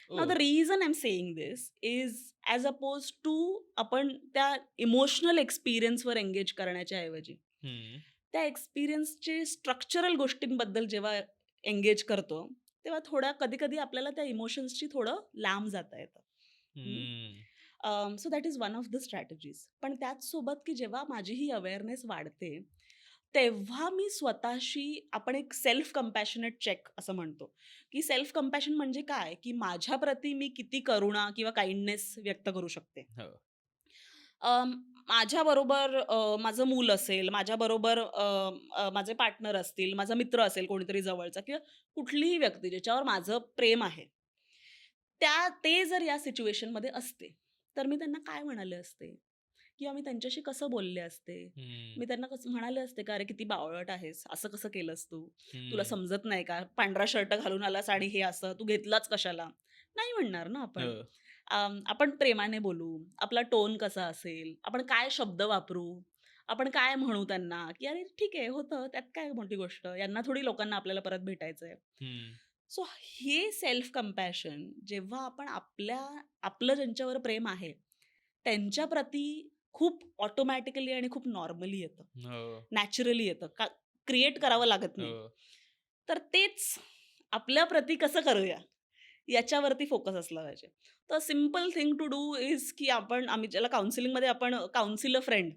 Now the oh! Reason I am saying this is as opposed to आपण त्या इमोशनल एक्सपिरियन्सवर एंगेज करण्याच्या ऐवजी. हं. त्या एक्सपिरियन्सचे स्ट्रक्चरल गोष्टींबद्दल जेव्हा एंगेज करतो, तेव्हा थोड्या कधी-कधी आपल्याला त्या इमोशन्सची थोडं लांब जाता येतं. हम्म. So that is one of the strategies. पण त्याचसोबत की जेव्हा माझी ही अवेअरनेस वाढते, तेव्हा मी स्वतःशी आपण एक सेल्फ कंपॅशनेट चेक असं म्हणतो, की सेल्फ कंपॅशन म्हणजे काय? की माझ्याप्रती मी किती करुणा किंवा काइंडनेस व्यक्त करू शकते. हो. अं, माझ्याबरोबर माझं मूल असेल, माझ्याबरोबर माझे पार्टनर असतील, माझा मित्र असेल कोणीतरी जवळचा किंवा कुठलीही व्यक्ती ज्याच्यावर माझं प्रेम आहे. ते जर या सिच्युएशनमध्ये असते, तर मी त्यांना काय म्हणाले असते? किंवा मी त्यांच्याशी कसं बोलले असते? हम्म. मी त्यांना कसं म्हणाले असते का, "अरे किती बावळट आहेस, असं कसं केलंस तू? तुला हम्म. समजत नाही का? पांढरा शर्ट घालून आलास आणि हे असं, तू घेतलाच कशाला?" नाही म्हणणार ना आपण. हो. आपण प्रेमाने बोलू, आपला टोन कसा असेल, आपण काय शब्द वापरू, आपण काय म्हणू त्यांना, की "अरे ठीक आहे, होतं, त्यात काय मोठी गोष्ट, यांना थोडी लोकांना आपल्याला परत भेटायचंय." हम्म. सो हे सेल्फ कंपॅशन जेव्हा आपण आपलं ज्यांच्यावर प्रेम आहे, त्यांच्याप्रती खूप ऑटोमॅटिकली आणि खूप नॉर्मली येतं. हो. नॅचरली येतं. क्रिएट करावं लागत नाही. हो. तर तेच आपल्याप्रती कसं करूया, याच्यावरती फोकस असला पाहिजे. तर simple thing to do is की आम्ही ज्याला काउन्सिलिंगमध्ये आपण काउन्सिल अ फ्रेंड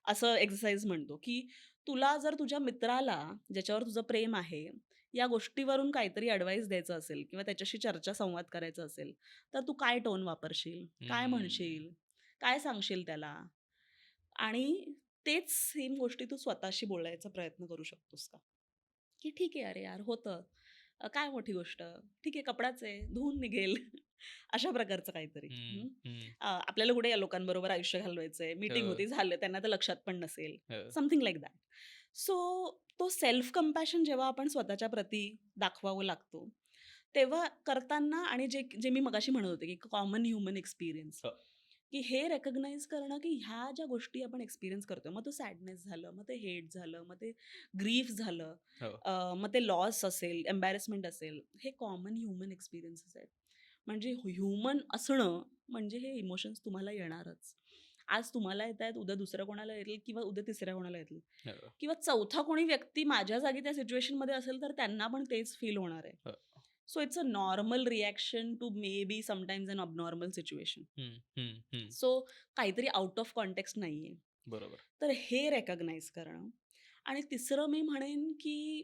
असं एक्सरसाइज म्हणतो, की तुला जर तुझ्या मित्राला ज्याच्यावर तुझं प्रेम आहे, या गोष्टीवरून काहीतरी ॲडवाईस द्यायचं असेल किंवा त्याच्याशी चर्चा संवाद करायचा असेल, तर तू काय टोन वापरशील? काय हम्म. म्हणशील? काय सांगशील त्याला? आणि तेच सेम गोष्टी तू स्वतःशी बोलायचा प्रयत्न करू शकतोस का? की ठीक आहे, अरे यार होतं. काय मोठी गोष्ट. ठीक आहे, कपडाच आहे, धुवून निघेल. अशा प्रकारचं काहीतरी. हम्म. हम्म. आपल्याला कुठे या लोकांबरोबर आयुष्य घालवायचंय, मीटिंग हो. होती, झालं, त्यांना तर लक्षात पण नसेल. हो. Something like that. सो तो सेल्फ कंपॅशन जेव्हा आपण स्वतःच्या प्रती दाखवावं लागतो, तेव्हा करताना आणि जे जे मी मगाशी म्हणत होते, की कॉमन ह्युमन एक्सपिरियन्स, हो. की हे रिकॉग्नाइज करणं, की ह्या ज्या गोष्टी आपण एक्सपिरियन्स करतोय, मग तो सॅडनेस झालं, मग ते हेट झालं, मग ते ग्रीफ झालं, हो. मग ते लॉस असेल, एम्बॅरेसमेंट असेल, हे कॉमन ह्युमन एक्सपिरियन्सेस आहेत. म्हणजे ह्युमन असणं म्हणजे हे इमोशन्स तुम्हाला येणारच. आज तुम्हाला येतायत, उद्या दुसऱ्या कोणाला येतील किंवा उद्या तिसऱ्या कोणाला येतील हो. किंवा चौथा कोणी व्यक्ती माझ्या जागी त्या सिच्युएशनमध्ये असेल, तर त्यांना पण तेच फील होणार आहे. हो. So it's a normal reaction to maybe sometimes an abnormal situation. Hmm. Hmm. हम्म. सो काहीतरी आउट ऑफ कॉन्टेक्स्ट नाहीये. बरोबर. तर हे रेकॉग्नाइज करणं आणि तिसरं मी म्हणेन, की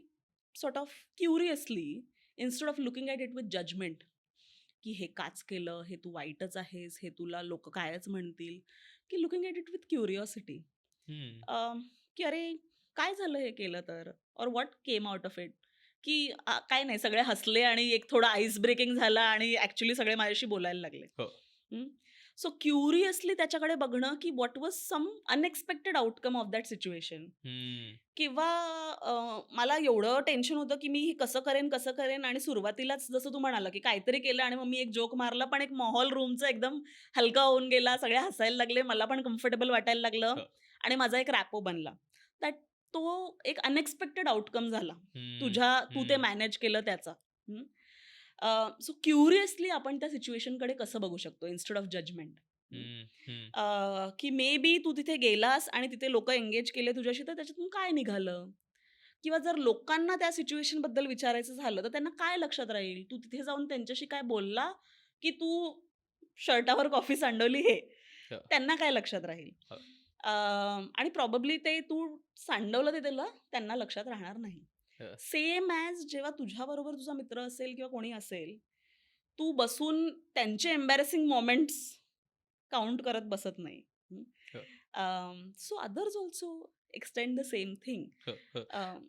sort of curiously instead of looking at it with judgement, की हे काच केलं, हे तू वाईटच आहेस, हे तुला लोकं कायच म्हणतील, की looking at it with curiosity. हम्म. की अरे काय झालं हे केलं तर? Or what came out of it? की काय नाही सगळे हसले आणि एक थोडा आईस ब्रेकिंग झाला आणि ॲक्चुअली सगळे माझ्याशी बोलायला लागले. हो. सो क्युरियसली त्याच्याकडे बघणं, की what was some unexpected outcome of that situation hmm. किंवा मला एवढं टेन्शन होतं, की मी हे कसं करेन, कसं करेन आणि सुरुवातीलाच जसं तू म्हणाला, की काहीतरी केलं आणि मग मी एक जोक मारला, पण एक माहोल रूमचा एकदम हलका होऊन गेला. सगळे हसायला लागले. मला पण कम्फर्टेबल वाटायला लागलं हो. आणि माझा एक रॅपो बनला. दॅट तो एक अनएक्सपेक्टेड आउटकम झाला. हम्म. तू ते हम्म. मॅनेज केलं त्याचा. सो क्युरियसली आपण त्या सिच्युएशनकडे कसं बघू शकतो इन्स्टेड ऑफ जजमेंट. हम्म. हम्म. की मे बी तू तिथे गेलास आणि तिथे लोकं एंगेज केले तुझ्याशी, तर त्याच्यातून काय निघालं? किंवा जर लोकांना त्या सिच्युएशनबद्दल विचारायचं झालं, तर त्यांना काय लक्षात राहील? तू तिथे जाऊन त्यांच्याशी काय बोलला, की तू शर्टावर कॉफी सांडवली हे? हो. त्यांना काय लक्षात राहील? हो. आणि प्रॉबब्ली ते तू सांडवलं ते त्यांना लक्षात राहणार नाही. हो. सेम ॲज जेव्हा तुझ्याबरोबर तुझा मित्र असेल किंवा कोणी असेल, तू बसून त्यांचे एम्बॅरेसिंग मोमेंट्स काउंट करत बसत नाही. हो. So others also extend the same thing. हो. हो.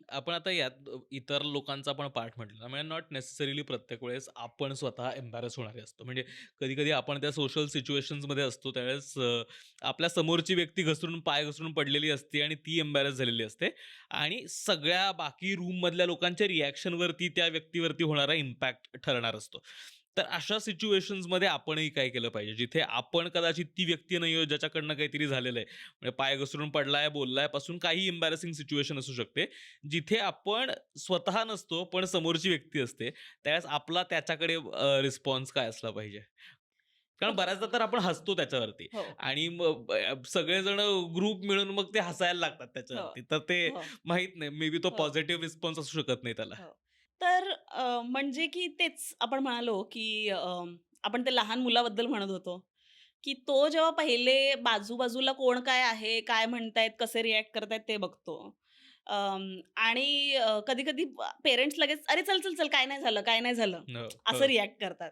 आपण आता यात इतर लोकांचा पण पार्ट म्हटलं म्हणजे नॉट नेसेसरीली प्रत्येक वेळेस आपण स्वतः एम्बॅरस होणारे असतो. म्हणजे कधी-कधी आपण त्या सोशल सिच्युएशन्समध्ये असतो त्यावेळेस आपल्या समोरची व्यक्ती घसरून पाय घसरून पडलेली असते आणि ती एम्बॅरस झालेली असते आणि सगळ्या बाकी रूममधल्या लोकांच्या रिएक्शनवरती त्या व्यक्तीवरती होणारा इम्पॅक्ट ठरणार असतो. तर अशा सिच्युएशन्समध्ये आपणही काय केलं पाहिजे? जिथे आपण कदाचित ती व्यक्ती नाही आहोत ज्याच्याकडनं काहीतरी झालेलं आहे. म्हणजे पाय घसरून पडलाय, बोललाय पासून काही एम्बॅरसिंग सिच्युएशन असू शकते. जिथे आपण स्वतः नसतो, पण समोरची व्यक्ती असते. त्यावेळेस आपला त्याच्याकडे रिस्पॉन्स काय असला पाहिजे? कारण बऱ्याचदा तर आपण हसतो त्याच्यावरती हो, आणि मग सगळेजण ग्रुप मिळून मग ते हसायला लागतात हो, त्याच्यावरती. तर ते हो, माहीत नाही, मे बी तो हो, पॉझिटिव्ह रिस्पॉन्स असू शकत नाही त्याला. हो. तर म्हणजे की तेच आपण म्हणालो, की आपण ते लहान मुलाबद्दल म्हणत होतो, की तो जेव्हा पहिले बाजूबाजूला कोण काय आहे, काय म्हणतायत, कसे रिएक्ट करतायत ते बघतो. आणि कधी-कधी पेरेंट्स लगेच, "अरे चल, चल, चल, काय नाही झालं, काय नाही झालं," हो, असं हो. रिएक्ट करतात.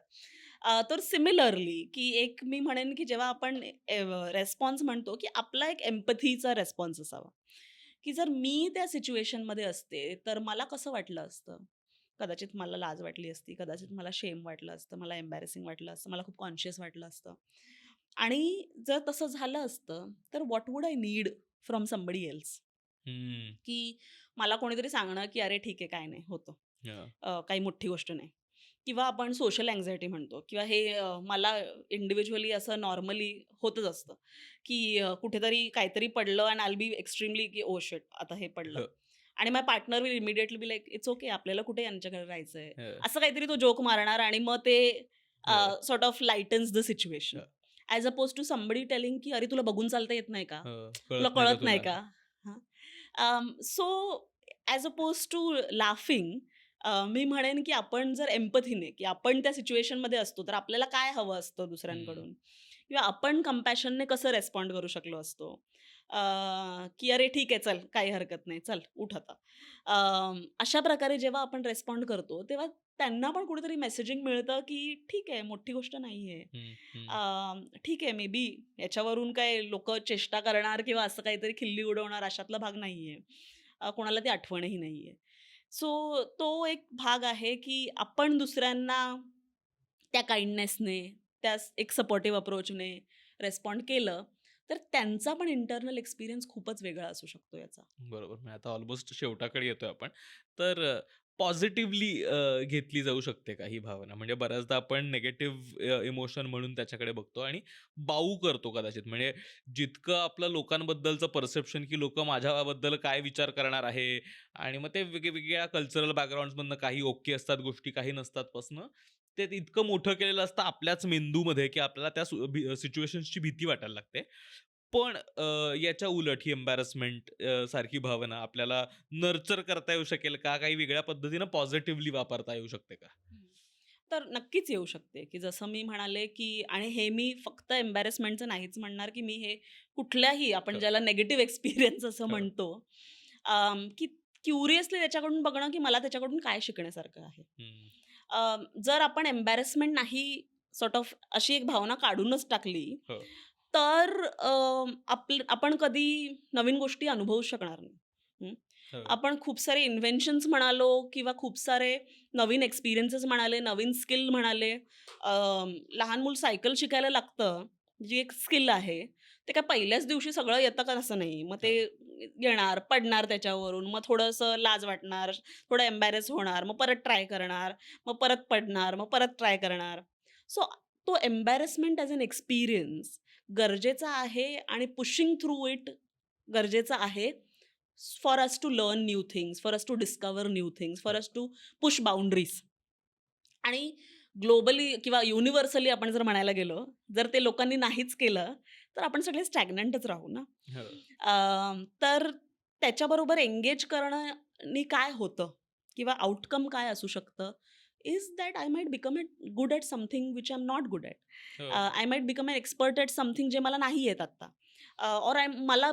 तर सिमिलरली, की एक मी म्हणेन, की जेव्हा आपण रिस्पॉन्स म्हणतो, की आपला एक एम्पथीचा रिस्पॉन्स असावा, की जर मी त्या सिच्युएशनमध्ये असते, तर मला कसं वाटलं असतं? कदाचित मला लाज वाटली असती, कदाचित मला शेम वाटलं असतं, मला एम्बॅरेसिंग वाटलं असतं, मला खूप कॉन्शियस वाटलं असतं. आणि जर तसं झालं असतं, तर what would I need from somebody else? हं. की मला कोणीतरी सांगणं, की "अरे ठीक आहे, काय नाही, होतं. हां. काही मोठी गोष्ट नाही." किंवा आपण सोशल अँक्झायटी म्हणतो किंवा हे मला इंडिव्हिज्युअली असं नॉर्मली होतच असतं, की कुठेतरी काहीतरी पडलं अँड आय बी एक्स्ट्रीमली की "ओह शिट! आता हे पडलं." हं, आणि my partner will immediately be like, "it's okay, आपल्याला कुठे यांच्याकडे राहायचंय." हं, असं काहीतरी तो जोक मारणार आणि मग ते हं, sort of lightens the situation. हं, as opposed to somebody telling, की "अरे तुला बघून चालता येत नाही का? तुला कळत नाही का कळत नाही तुला? का?" So as opposed to laughing, मी म्हणेन की आपण जर एम्पथीने, की आपण त्या सिच्युएशनमध्ये असतो, तर आपल्याला काय हवं असतं हं, दुसऱ्यांकडून किंवा आपण कंपॅशनने कसं रिस्पॉन्ड करू शकलो असतो. की "अरे ठीक आहे, चल, काही हरकत नाही, चल उठ आता." अशा प्रकारे जेव्हा आपण रिस्पॉन्ड करतो, तेव्हा त्यांना पण कुठेतरी मेसेजिंग मिळतं, की ठीक आहे, मोठी गोष्ट नाहीये. हं, हं. ठीक आहे, मे बी याच्यावरून काय लोकं चेष्टा करणार किंवा असं काहीतरी खिल्ली उडवणार अशातला भाग नाहीये. कोणाला ती आठवणही नाहीये. सो तो एक भाग आहे, की आपण दुसऱ्यांना त्या काइंडनेसने, त्या एक सपोर्टिव्ह अप्रोचने रिस्पॉन्ड केलं, तर त्यांचा पण इंटरनल एक्सपिरियन्स खूपच वेगळा असू शकतो याचा. बरोबर. म्हणजे आता ऑलमोस्ट शेवटाकडे येतोय आपण. तर पॉझिटिव्हली घेतली जाऊ शकते का ही भावना? म्हणजे बऱ्याचदा आपण निगेटिव्ह इमोशन म्हणून त्याच्याकडे बघतो आणि बाऊ करतो कदाचित. म्हणजे जितकं आपलं लोकांबद्दलचं परसेप्शन, की लोकं माझ्याबद्दल काय विचार करणार आहे आणि मग ते वेगवेगळ्या कल्चरल बॅकग्राऊंड्समधनं काही ओके असतात गोष्टी, काही नसतात पासनं, ते इतकं मोठं केलेलं असतं आपल्याच मेंदूमध्ये, की आपल्याला त्या सिच्युएशन्सची भीती वाटायला लागते. पण याच्या उलट ही एम्बॅरसमेंट सारखी भावना आपल्याला नर्चर करता येऊ शकेल का? काही वेगळ्या पद्धतीनं पॉझिटिव्हली वापरता येऊ शकते का? हं. तर नक्कीच येऊ शकते, की जसं मी म्हणाले, की आणि हे मी फक्त एम्बॅरसमेंटचं नाहीच म्हणणार, की मी हे कुठल्याही आपण हं, ज्याला निगेटिव्ह एक्सपिरियन्स असं हं, म्हणतो, की क्युरियसली त्याच्याकडून बघणं, की मला त्याच्याकडून काय शिकण्यासारखं आहे. हं, जर आपण एम्बॅरसमेंट नाही सॉर्ट ऑफ अशी एक भावना काढूनच टाकली, हो, तर आपण कधी नवीन गोष्टी अनुभवू शकणार नाही. हं. हो, आपण खूप सारे इन्व्हेन्शन्स म्हणालो किंवा खूप सारे नवीन एक्सपिरियन्सेस म्हणाले, नवीन स्किल म्हणाले. लहान मूल सायकल शिकायला लागतं, जी एक स्किल आहे. ते काय पहिल्याच दिवशी सगळं येतं का असं नाही. मग ते हो, येणार, पडणार त्याच्यावरून, मग थोडंसं लाज वाटणार, थोडं एम्बॅरेस होणार, मग परत ट्राय करणार, मग परत पडणार, मग परत ट्राय करणार. सो तो एम्बॅरेसमेंट ॲज अन एक्सपिरियन्स गरजेचा आहे आणि पुशिंग थ्रू इट गरजेचं आहे for us to learn new things, for us to discover new things, for हो, अस टू पुश बाउंडरीज. आणि ग्लोबली किंवा युनिव्हर्सली आपण जर म्हणायला गेलो, जर ते लोकांनी नाहीच केलं, तर आपण सगळे स्टॅग्नंटच राहू ना. हो, तर त्याच्याबरोबर एंगेज करणंनी काय होतं किंवा आउटकम काय असू शकतं, is that I might become good at something which I am not good at. हो, I might become an expert at something जे मला नाही येत आत्ता. ऑर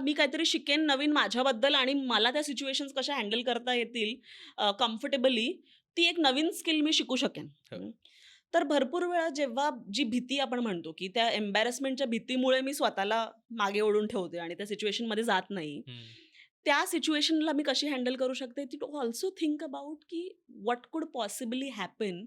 मी काहीतरी शिकेन नवीन माझ्याबद्दल आणि मला त्या सिच्युएशन्स कशा हँडल करता येतील कम्फर्टेबली, ती एक नवीन स्किल मी शिकू शकेन. हो, हं. तर भरपूर वेळा जेव्हा जी भीती आपण म्हणतो, की त्या एम्बॅरसमेंटच्या भीतीमुळे मी स्वतःला मागे ओढून ठेवते आणि त्या सिच्युएशनमध्ये जात नाही. हं, त्या सिच्युएशनला मी कशी हँडल करू शकते, टू ऑल्सो थिंक अबाउट की व्हॉट कुड पॉसिबली हॅपन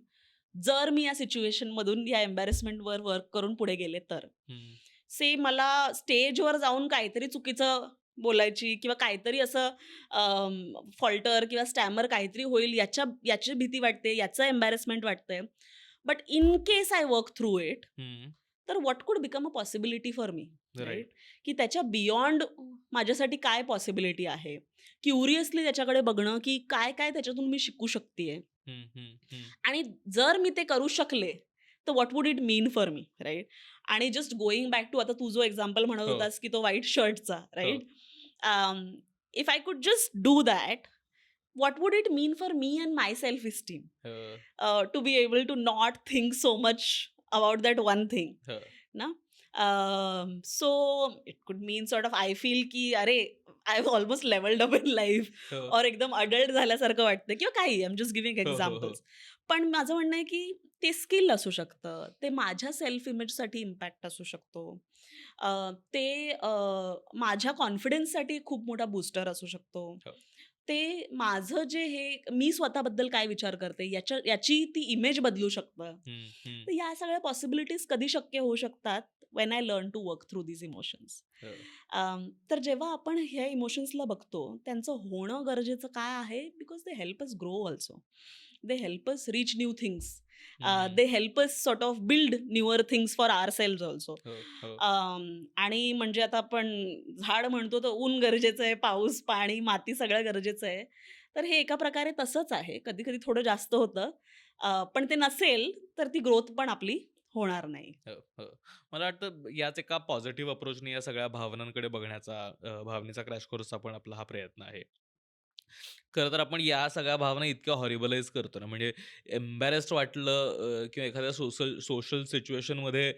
जर मी या सिच्युएशनमधून या एम्बॅरसमेंटवर वर्क करून पुढे गेले तर. हं, से मला स्टेजवर जाऊन काहीतरी चुकीचं बोलायची किंवा काहीतरी असं फॉल्टर किंवा स्टॅमर काहीतरी होईल याची भीती वाटते, याचं एम्बॅरसमेंट वाटतंय. But in case I work through it, हं. तर व्हॉट कुड become a possibility for me, right? Right. की त्याच्या बियॉन्ड माझ्यासाठी काय पॉसिबिलिटी आहे? क्युरियसली त्याच्याकडे बघणं, की काय-काय त्याच्यातून मी शिकू शकतेय. हं, हं, हं. आणि जर मी ते करू शकले, तर what would it mean for me, right? आणि जस्ट गोइंग बॅक टू आता तू जो एक्झाम्पल म्हणत हो, होतास, की तो व्हाईट शर्टचा, हो. Right? If I could just do that, what would it mean for me and my self esteem? हं, To be able to not think so much about that one thing, हं, ना? So it could mean sort of I feel की अरे I have almost levelled up in life, हो, और एकदम adult झाल्यासारखं वाटतं किंवा काही, आय एम जस्ट गिव्हिंग हो, हो, हो. एक्झाम्पल्स. पण माझं म्हणणं आहे की ते स्किल असू शकतं. ते माझ्या सेल्फ इमेजसाठी इम्पॅक्ट असू शकतो. ते माझ्या कॉन्फिडन्ससाठी खूप मोठा बूस्टर असू शकतो. हो. ते माझं जे हे मी स्वतःबद्दल काय विचार करते याची ती इमेज बदलू शकतं. हं, हं. तर या सगळ्या पॉसिबिलिटीज कधी शक्य होऊ शकतात when I learn to work through these emotions. हो. तर जेव्हा आपण ह्या इमोशन्सला बघतो, त्यांचं होणं गरजेचं काय आहे? Because they help us grow also. They help us reach new things. हं. They help us sort of build newer things for ourselves also. हो, हो. आणि म्हणजे आता आपण झाड म्हणतो तर ऊन गरजेचं आहे, पाऊस, पाणी, माती सगळं गरजेचं आहे. तर हे एका प्रकारे तसंच आहे. कधी-कधी थोडं जास्त होतं. पण ते नसेल तर ती ग्रोथ पण आपली होणार नाही. हो, हो. मला वाटतं याच एका पॉझिटिव्ह अप्रोचने या सगळ्या भावनांकडे बघण्याचा भावनेचा क्रॅश कोर्सचा पण आपला हा प्रयत्न आहे. खरं तर आपण या सगळ्या भावना इतक्या हॉरिबलाइज करतो ना, म्हणजे एम्बॅरेस्ड वाटलं किंवा एखाद्या सोशल सिच्युएशनमध्ये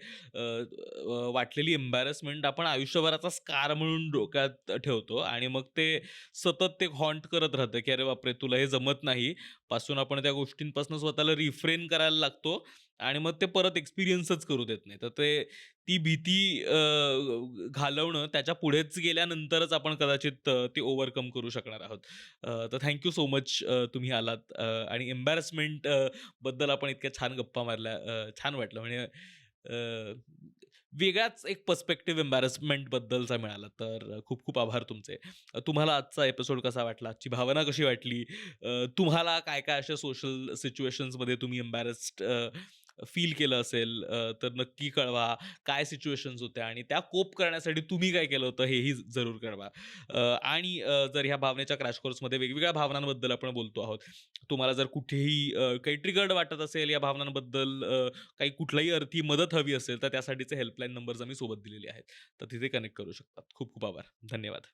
वाटलेली एम्बॅरेसमेंट आपण आयुष्यभराचा स्कार म्हणून डोक्यात ठेवतो आणि मग ते सतत ते हॉन्ट करत राहतं, की "अरे बापरे! तुला हे जमत नाही." पासून आपण त्या गोष्टींपासून स्वतःला रिफ्रेन करायला लागतो आणि मग ते परत एक्सपिरियन्सच करू देत नाही. तर ती भीती घालवणं त्याच्या पुढेच गेल्यानंतरच आपण कदाचित ते ओव्हरकम करू शकणार आहोत. तर थँक सो मच तुम्ही आलात आणि एम्बॅरसमेंट बद्दल आपण इतक्या छान गप्पा मारल्या. छान वाटलं म्हणजे अ, वेगळाच एक पर्स्पेक्टिव्ह एम्बॅरसमेंट बद्दलचा मिळाला. तर खूप खूप आभार तुमचे. तुम्हाला आजचा एपिसोड कसा वाटला? आजची भावना कशी वाटली? तुम्हाला काय-काय अशा सोशल सिच्युएशन्समध्ये तुम्ही एम्बॅरस्ड फील केलं असेल तर नक्की कळवा. काय सिच्युएशन्स होत्या आणि त्या कोप करण्यासाठी तुम्ही काय केलं होतं हेही जरूर कळवा. आणि जर ह्या भावनेच्या क्रॅश कोर्समध्ये वेगवेगळ्या भावनांबद्दल आपण बोलतो आहोत. तुम्हाला जर कुठेही काही ट्रिगर्ड वाटत असेल या भावनांबद्दल काही कुठल्याही अर्थी मदत हवी असेल, तर त्यासाठीचे हेल्पलाईन नंबर्स आम्ही सोबत दिलेले आहेत. तर तिथे कनेक्ट करू शकतात. खूप खूप आभार. धन्यवाद.